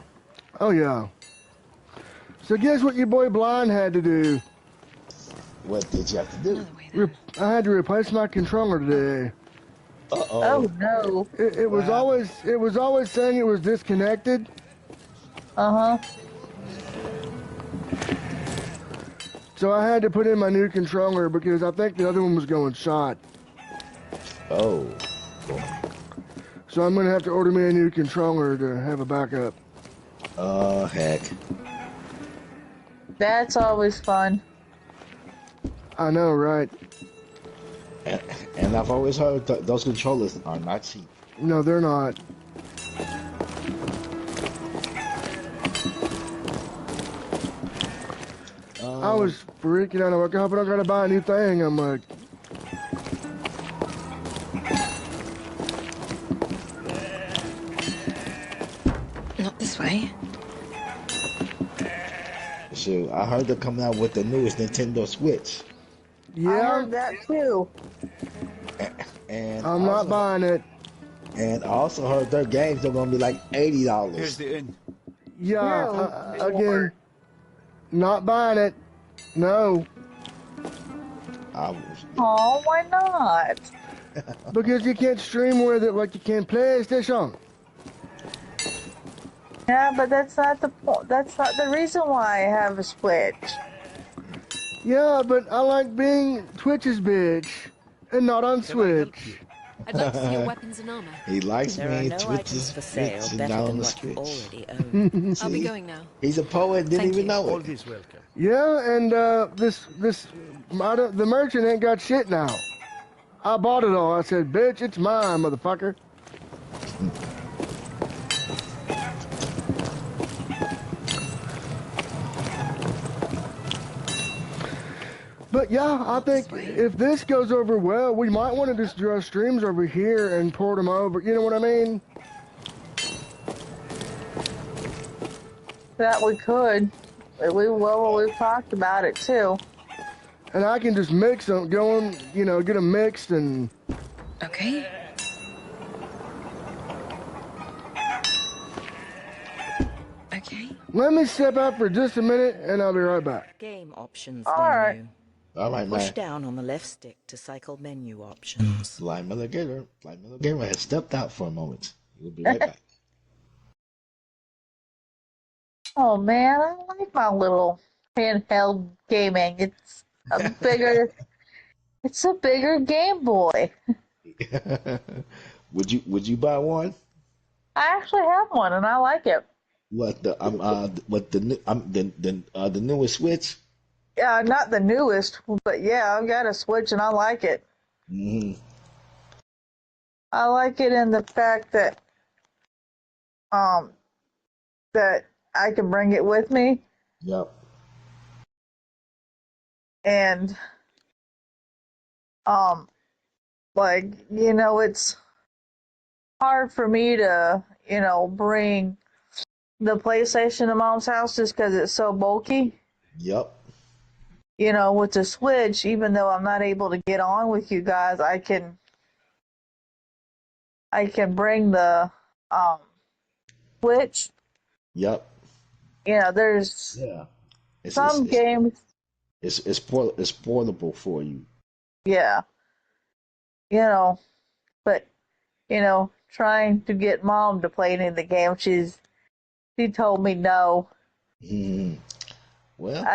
Oh, yeah. So guess what your boy Blind had to do? What did you have to do? Another way then. I had to replace my controller today. Uh-oh. Oh no. It was always saying it was disconnected. Uh-huh. So I had to put in my new controller because I think the other one was going shot. Oh. So I'm gonna have to order me a new controller to have a backup. Oh, heck. That's always fun. I know, right? And I've always heard those controllers are not cheap. No, they're not. I was freaking out. I'm like, I hope I don't gotta buy a new thing. I'm like, Not this way. Shoot, I heard they're coming out with the newest Nintendo Switch. I heard that too. And I'm not buying it. And I also heard their games are gonna be like $80. Here's the inn. Yeah, again, not buying it. No. Oh, why not? Because you can't stream with it like you can PlayStation. Yeah, but that's not the point. That's not the reason why I have a Switch. Yeah, but I like being Twitch's bitch and not on Switch. I'd like to see your weapons and armor. He likes There me. are no Twitches items for sale bitch, and better not than on the what you Switch. already own. I'll be going now. He's a poet. Didn't Thank even you. know it. Always welcome. Yeah, and the merchant ain't got shit now. I bought it all. I said, bitch, it's mine, motherfucker. But yeah, I think if this goes over well, we might want to just do our streams over here and port them over. You know what I mean? That we could. We've talked about it too. And I can just mix them, get them mixed and... Okay. Okay. Let me step out for just a minute, and I'll be right back. Game options All menu. right. All right, Push man. down on the left stick to cycle menu options. Blind Miller Gamer has stepped out for a moment. We'll be right back. Oh man, I like my little handheld gaming. It's a bigger Game Boy. Would you buy one? I actually have one and I like it. What the the newest Switch? Yeah, not the newest, but yeah, I've got a Switch and I like it. Mm-hmm. I like it in the fact that that I can bring it with me. Yep. And it's hard for me to, bring the PlayStation to Mom's house just because it's so bulky. Yep. With the Switch, even though I'm not able to get on with you guys, I can bring the Switch. Yep. There's some games. It's portable for you. Yeah. But trying to get Mom to play any of the games, she told me no. Mm-hmm. Well,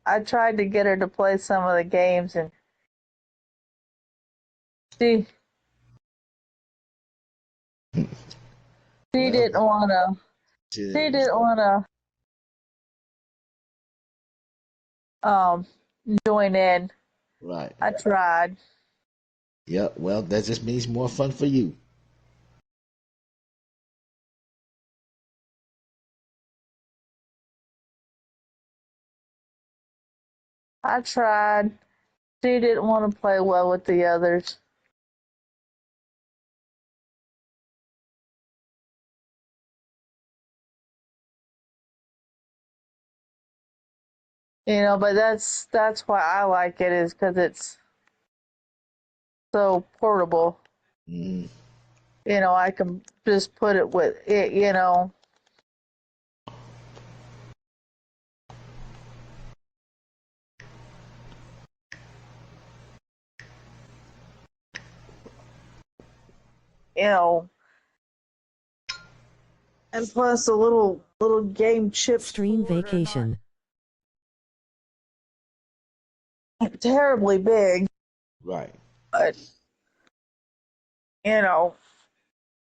I tried to get her to play some of the games, and she didn't want to. She didn't want to join in. Right. I tried. Yep. Well, that just means more fun for you. I tried. She didn't want to play well with the others. But that's why I like it, is because it's so portable. Mm. I can just put it with it, and plus the little game chips. Stream vacation. Terribly big. Right. But and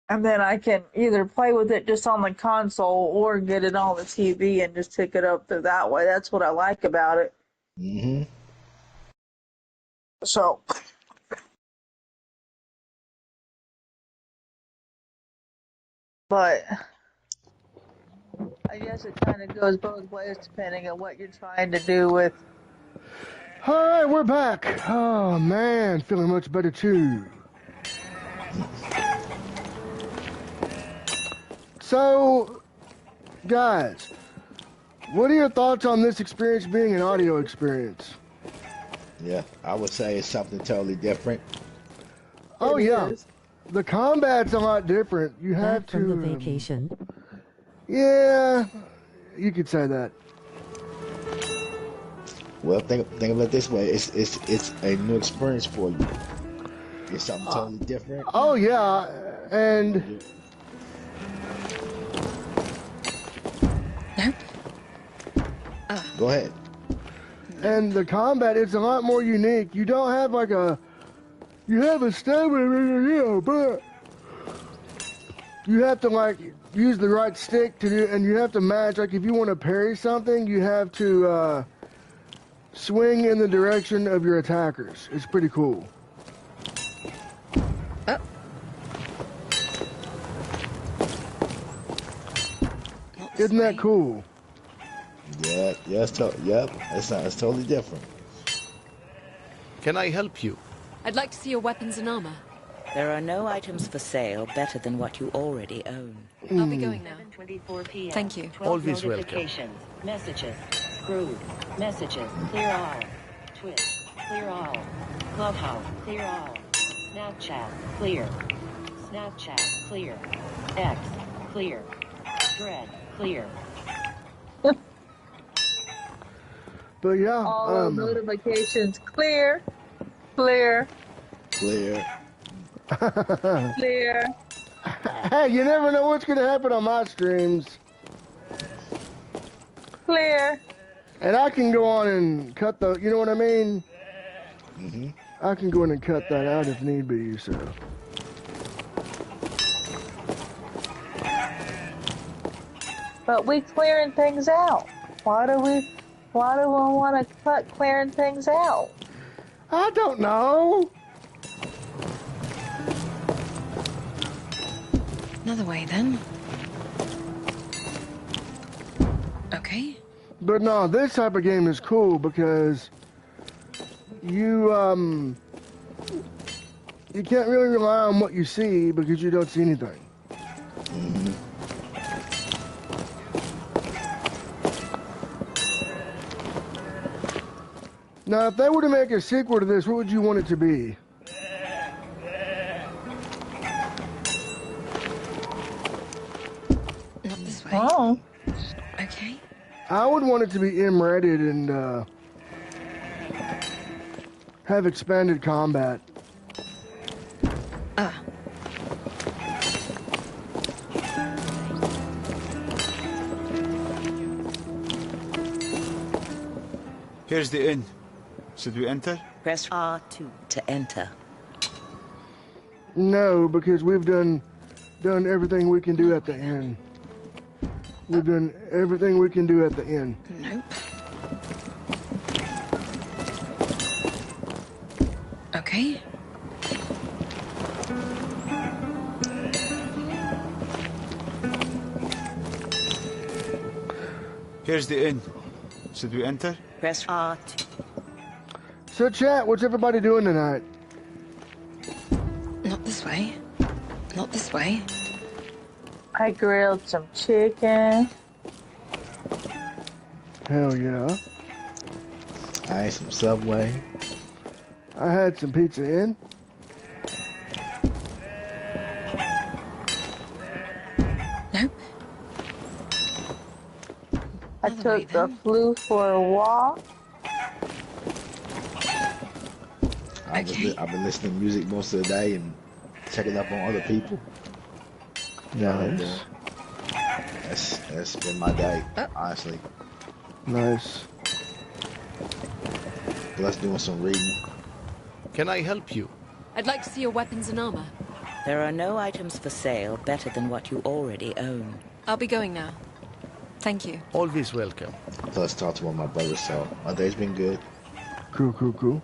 then I can either play with it just on the console or get it on the TV and just pick it up through that way. That's what I like about it. Mm-hmm. So But I guess it kind of goes both ways depending on what you're trying to do with. All right, we're back. Oh man, feeling much better too. So, guys, what are your thoughts on this experience being an audio experience? Yeah, I would say it's something totally different. Oh yeah, the combat's a lot different. You have Back to. from the vacation. Yeah, you could say that. Well, think of it this way: it's a new experience for you. It's something totally different. Oh yeah, and go ahead. And the combat is a lot more unique. You don't have like you have a stamina, but you have to like use the right stick to do, and you have to match. Like if you want to parry something, you have to swing in the direction of your attackers. It's pretty cool. Isn't that cool? Yeah, it's totally different. Can I help you? I'd like to see your weapons and armor. There are no items for sale better than what you already own. I'll be going now. 7:24 p.m. Thank you. 12 Always welcome. notifications. Messages. Screwed. Messages. Clear all. Twitch. Clear all. Clubhouse. Clear all. Snapchat. Clear. Snapchat. Clear. X. Clear. Thread. Clear. But yeah, all notifications clear, clear, clear. clear. Hey, you never know what's gonna happen on my streams. Clear. And I can go on and cut the, you know what I mean? Mm-hmm. I can go in and cut that out if need be, so. But we clearing things out. Why do we want to cut clearing things out? I don't know. Another way, then. Okay. But no, this type of game is cool because you can't really rely on what you see because you don't see anything. Mm-hmm. Now, if they were to make a sequel to this, what would you want it to be? Not this way. Oh. Okay. I would want it to be M-rated and have expanded combat. Here's the inn. Should we enter? Press R2 to enter. No, because we've done everything we can do at the end. We've done everything we can do at the end. Nope. Okay. Here's the inn. Should we enter? Press R2. So chat, what's everybody doing tonight? Not this way. Not this way. I grilled some chicken. Hell yeah. I ate some Subway. I had some Pizza Inn. Nope. I took the flu for a walk. I've been listening to music most of the day and checking up on other people. Nice. That's been my day, honestly. Nice. Plus doing some reading. Can I help you? I'd like to see your weapons and armor. There are no items for sale better than what you already own. I'll be going now. Thank you. Always welcome. Plus talk to one of my brothers, so my day's been good. Cool.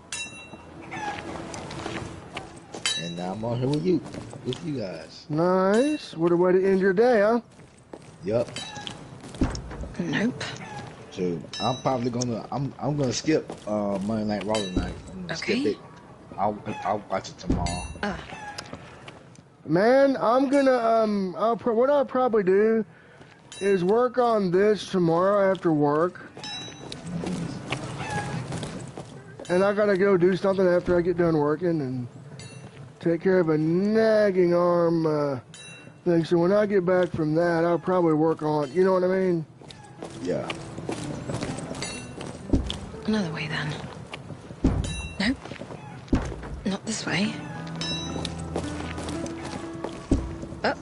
And now I'm on here with you guys. Nice. What a way to end your day, huh? Yep. Nope. So I'm probably I'm gonna skip Monday Night Raw tonight. I'm gonna skip it. I'll watch it tomorrow. Man, I'm gonna what I'll probably do is work on this tomorrow after work. And I gotta go do something after I get done working and take care of a nagging arm thing. So when I get back from that, I'll probably work on, you know what I mean? Yeah. Another way then. Nope. Not this way. Oh.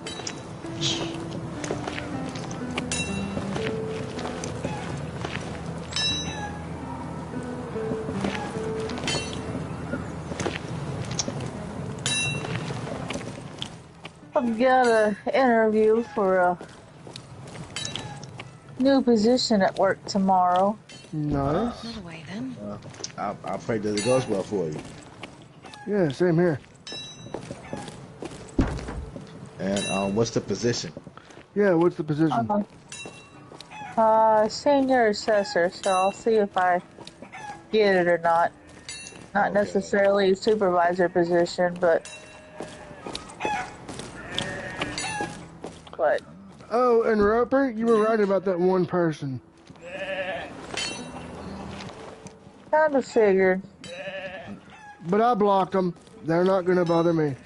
I've got an interview for a new position at work tomorrow. Nice. Another way then. I'll pray that it goes well for you. Yeah, same here. And what's the position? Yeah, what's the position? Senior assessor, so I'll see if I get it or not. Not necessarily a supervisor position, but Oh, and Roper, you were right about that one person. kind of figured. But I blocked them. They're not gonna bother me.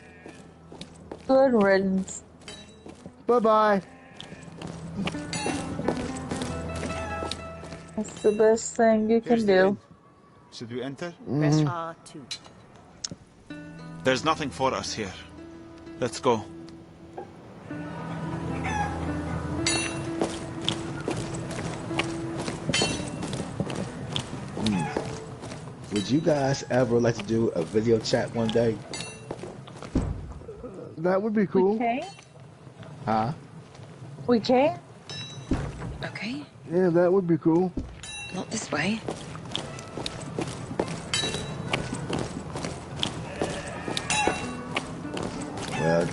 Good riddance. Bye-bye. That's the best thing you can do. Should we enter? Press R2. There's nothing for us here. Let's go. Would you guys ever like to do a video chat one day? That would be cool. We can? Huh? We can? Okay. Yeah, that would be cool. Not this way. Well,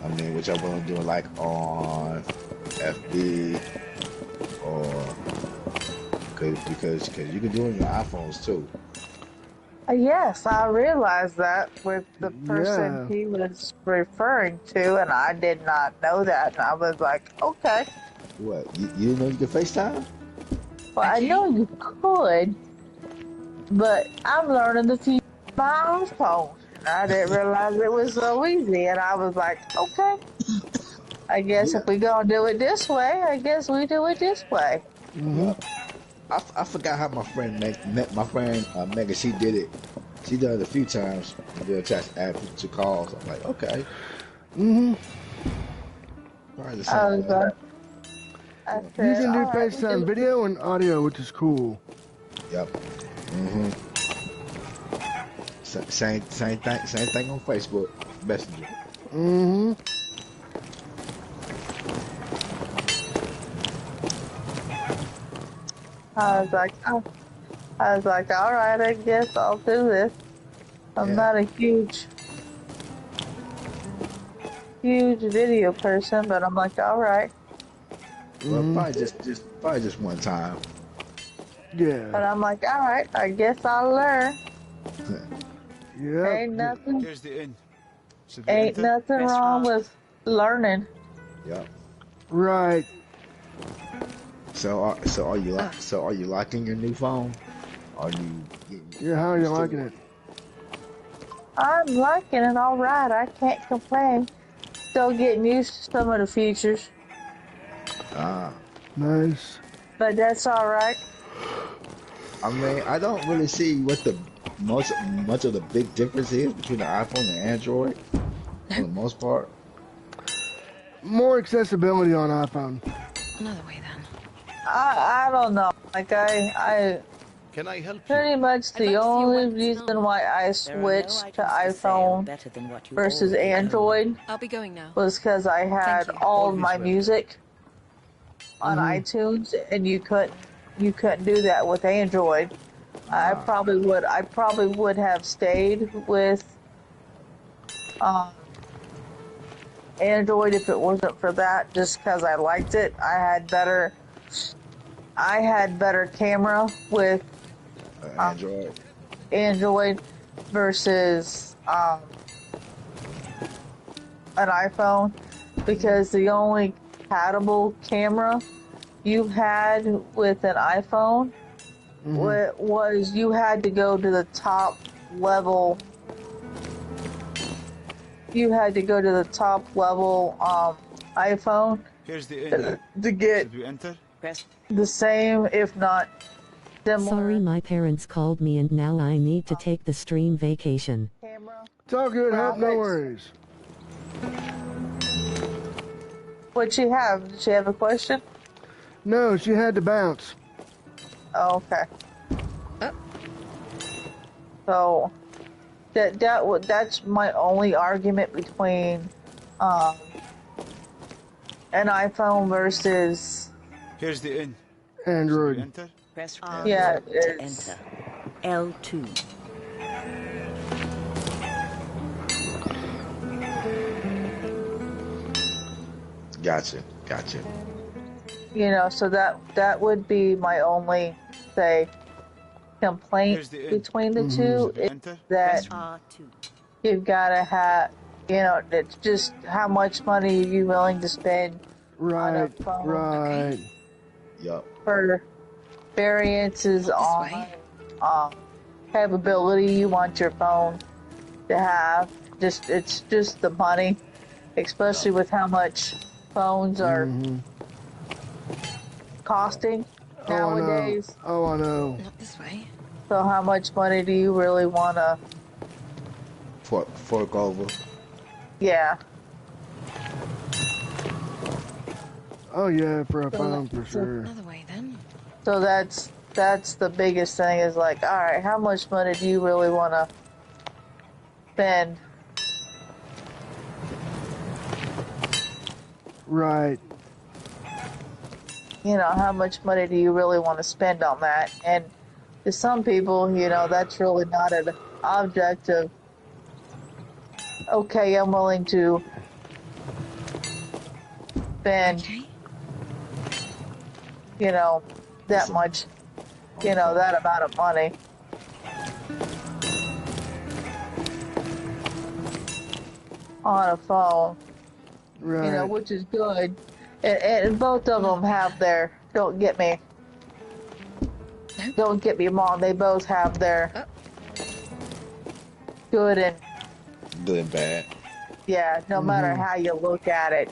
I mean, which I want to do like on FB or because you can do it on your iPhones too. Yes, I realized that with the person he was referring to, and I did not know that, and I was like, okay. What? You didn't know you could FaceTime? Well, I know you could, but I'm learning the feature of my iPhone. And I didn't realize it was so easy, and I was like, okay. I guess if we gonna do it this way, I guess we do it this way. Mm-hmm. I forgot how my friend met my friend Megan. She did it. She done it a few times. Video chats, add people to calls. I'm like, okay. Mm-hmm. Probably the same. You can do FaceTime video and audio, which is cool. Yep. Mm-hmm. Same thing on Facebook Messenger. Mm-hmm. I was like, all right, I guess I'll do this. I'm not a huge video person, but I'm like, all right. Well, probably just one time. Yeah. But I'm like, all right, I guess I'll learn. Yeah. Ain't nothing. Here's the inn. Ain't nothing wrong with learning. Yep. Right. So are you liking your new phone? Are you? Yeah. How are you liking it? I'm liking it all right. I can't complain. Still getting used to some of the features. Nice. But that's all right. I mean, I don't really see what the much of the big difference is between the iPhone and Android. For the most part. More accessibility on iPhone. Another way then. I don't know. Like I Can I help you? pretty much the only reason why I switched to iPhone versus Android I'll be going now. was because I had all of my music on iTunes, and you couldn't do that with Android. I probably would have stayed with Android if it wasn't for that, just because I liked it. I had better camera with Android. Android versus an iPhone, because the only compatible camera you had with an iPhone was you had to go to the top level. You had to go to the top level iPhone Here's the inn. to get Should we enter? the same, if not similar. Sorry, my parents called me and now I need to take the stream vacation. It's all good, Hap, no worries. What'd she have? Did she have a question? No, she had to bounce. Oh, okay. So that's my only argument between an iPhone versus Here's the inn. Android. Should we enter? Press R Yeah, to enter. L2. Gotcha. you know, so that would be my only say complaint between the two is that you've got to have, you know, it's just how much money are you willing to spend on a phone Right. Yep. for variances on capability you want your phone to have. Just it's just the money, especially with how much phones are costing nowadays. Oh, I know. Not this way. So how much money do you really want to? Fork over. Yeah. Oh yeah, for a phone for sure. Another way then. So that's the biggest thing is like, all right, how much money do you really want to spend? Right. You know, how much money do you really want to spend on that? And to some people, you know, that's really not an object of, okay, I'm willing to spend, you know, that much, you know, that amount of money. On a phone. Right. You know, which is good. And both of them have their, don't get me wrong, they both have their good and bad. Yeah, no matter how you look at it.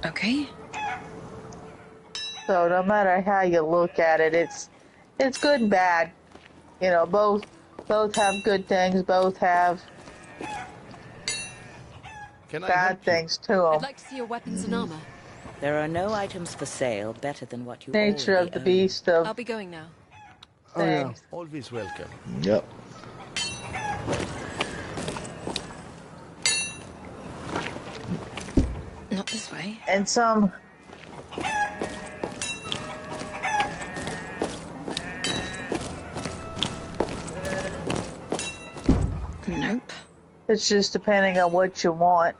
Okay. So no matter how you look at it, it's good and bad. You know, both have good things, both have bad things to them. I'd like to see your weapons and armor. There are no items for sale better than what you Nature already of the own. beast of I'll be going now. Oh yeah. things. Always welcome. Yep. Not this way. And some Nope. it's just depending on what you want.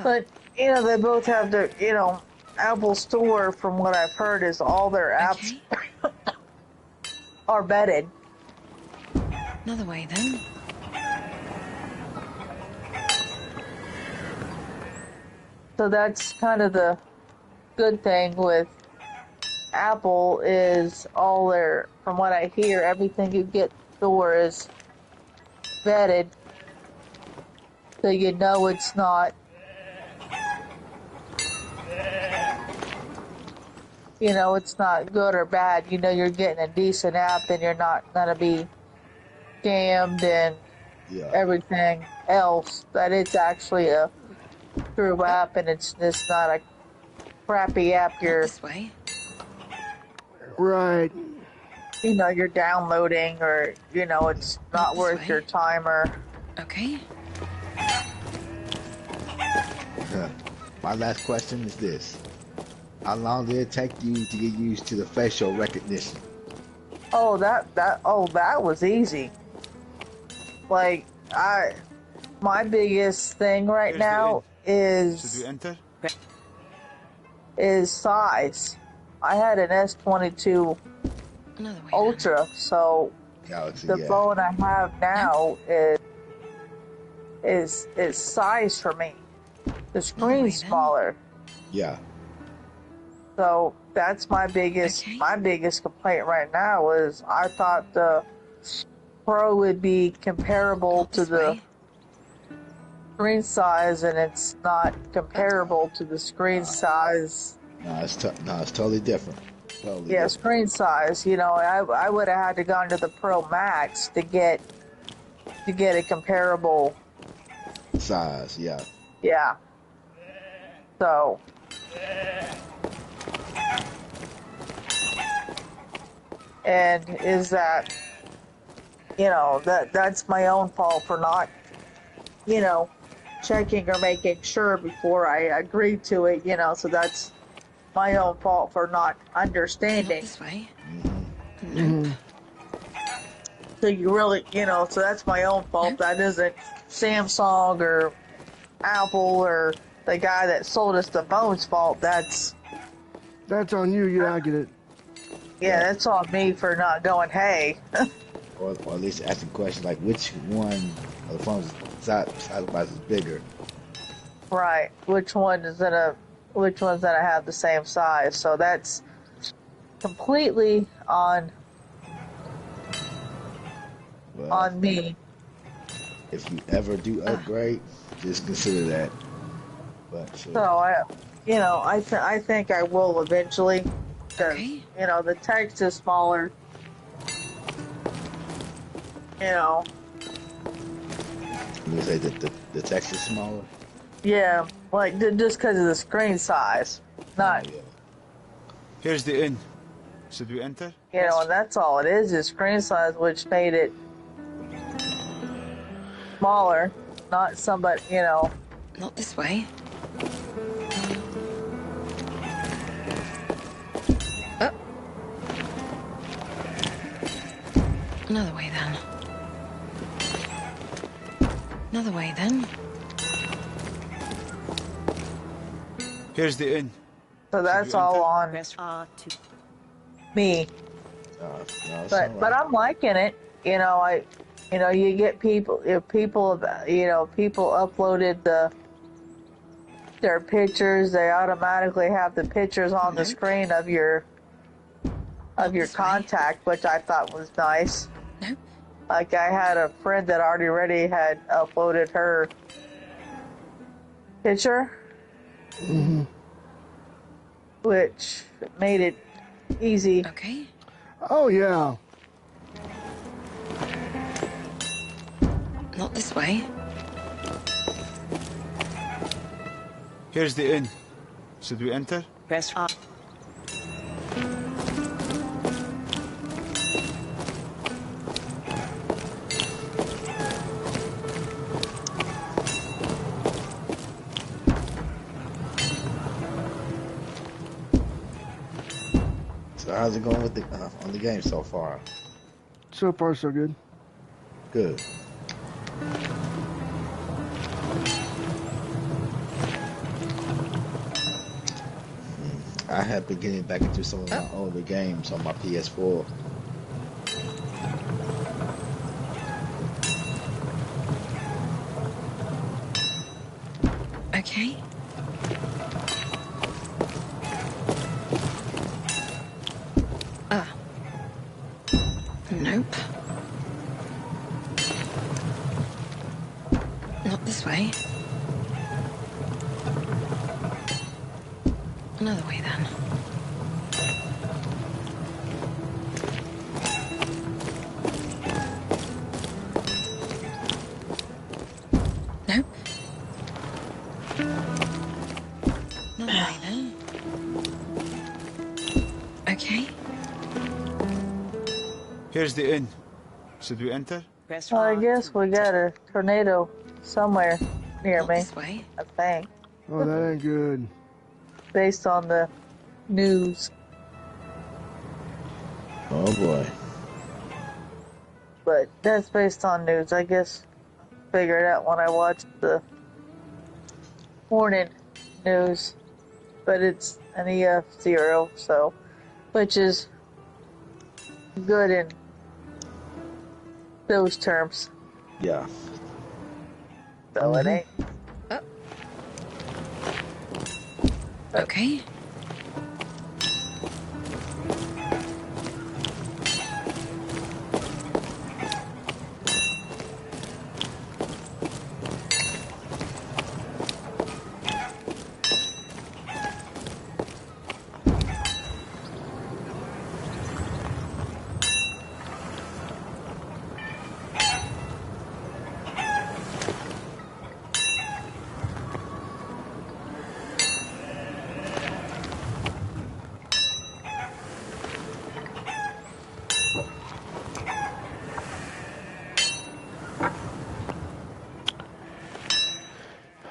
But, you know, they both have their, you know, Apple Store, from what I've heard, is all their apps are vetted. Another way then. So that's kind of the good thing with Apple is all their, from what I hear, everything you get in the store is vetted. So you know it's not, you know, it's not good or bad. You know you're getting a decent app and you're not going to be scammed and everything else. That it's actually a true app and it's just not a crappy app you're, This way. Right. you know, you're downloading, or you know, it's not This worth way. your time, or Okay. My last question is this. How long did it take you to get used to the facial recognition? that was easy. Like my biggest thing right Here's the inn. now Should we enter? is size. I had an S22 Another way. Ultra, so Galaxy, the yeah. phone I have now is size for me. The screen's smaller. Yeah. So that's my biggest complaint right now is I thought the Pro would be comparable to the screen size, and it's not comparable to the screen size. No, it's totally different. Totally Yeah, different. screen size. You know, I would have had to gone to the Pro Max to get a comparable Size, yeah. Yeah. So and is that, you know, that's my own fault for not, you know, checking or making sure before I agreed to it, you know, so that's my own fault for not understanding. This way. So you really, you know, so that's my own fault. That isn't Samsung or Apple or the guy that sold us the phone's fault. That's on you. Yeah, I get it. Yeah, that's on me for not going, hey. or at least asking questions like which one of the phones size-wise is bigger. Right. Which one's gonna have the same size? So that's completely on me. If you ever do upgrade, just consider that. But So I think I will eventually. Because, you know, the text is smaller. You know. You say that the text is smaller? Yeah, like just because of the screen size, not. Here's the inn. Should we enter? You know, and that's all it is screen size, which made it smaller. Not somebody, you know. Not this way. Another way then. Another way then. Here's the inn. So that's all on me. But I'm liking it. You know, you get people. If people uploaded their pictures, they automatically have the pictures on the screen of your contact, which I thought was nice. Like I had a friend that already had uploaded her picture, which made it easy. Okay. Oh yeah. Not this way. Here's the inn. Should we enter? Press R. So how's it going with the on the game so far? So far, so good. Good. I have been getting back into some of my older games on my PS4. Okay. Nope. Not this way. Another way then. Nope. Another way then. Here's the inn. Should we enter? Well, I guess we got a tornado somewhere near Not me. this way. I think. Oh, that ain't good. Based on the news. Oh boy. But that's based on news. I guess figure it out when I watch the morning news. But it's an EF0, so which is good in those terms. Yeah. So it ain't. Okay.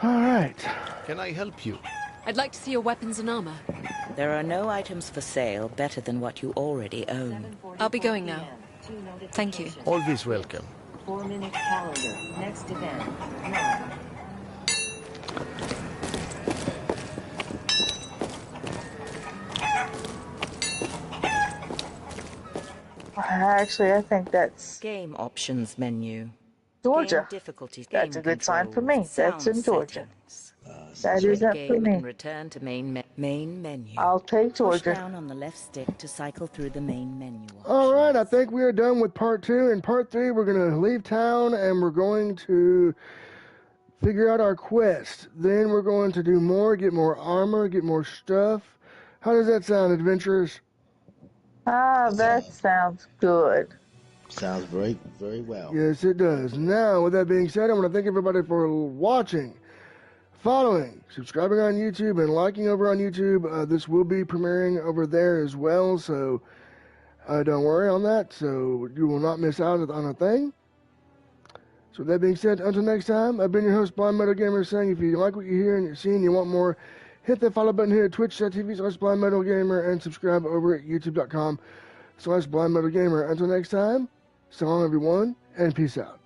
All right. Can I help you? I'd like to see your weapons and armor. There are no items for sale better than what you already own. I'll be going now. Thank you. Always welcome. 4-minute calendar. Next event. 9. Actually, I think that's Game options menu. Georgia. Game difficulty. That's Game a good sign for me. controls, That's in sound Georgia. settings. That is up for Game me. and return to main menu. I'll take Push Georgia. down on the left stick to cycle through the main menu. All right, I think we are done with part 2. In part 3, we're going to leave town and we're going to figure out our quest. Then we're going to do more, get more armor, get more stuff. How does that sound, adventurers? Ah, that sounds good. Sounds very, very well. Yes, it does. Now, with that being said, I want to thank everybody for watching, following, subscribing on YouTube, and liking over on YouTube. This will be premiering over there as well, so don't worry on that. So you will not miss out on a thing. So with that being said, until next time, I've been your host, Blind Metal Gamer, saying if you like what you hear and you're seeing, you want more, hit that follow button here at twitch.tv/Blind Metal Gamer and subscribe over at youtube.com/Blind Metal Gamer. Until next time, so long everyone, and peace out.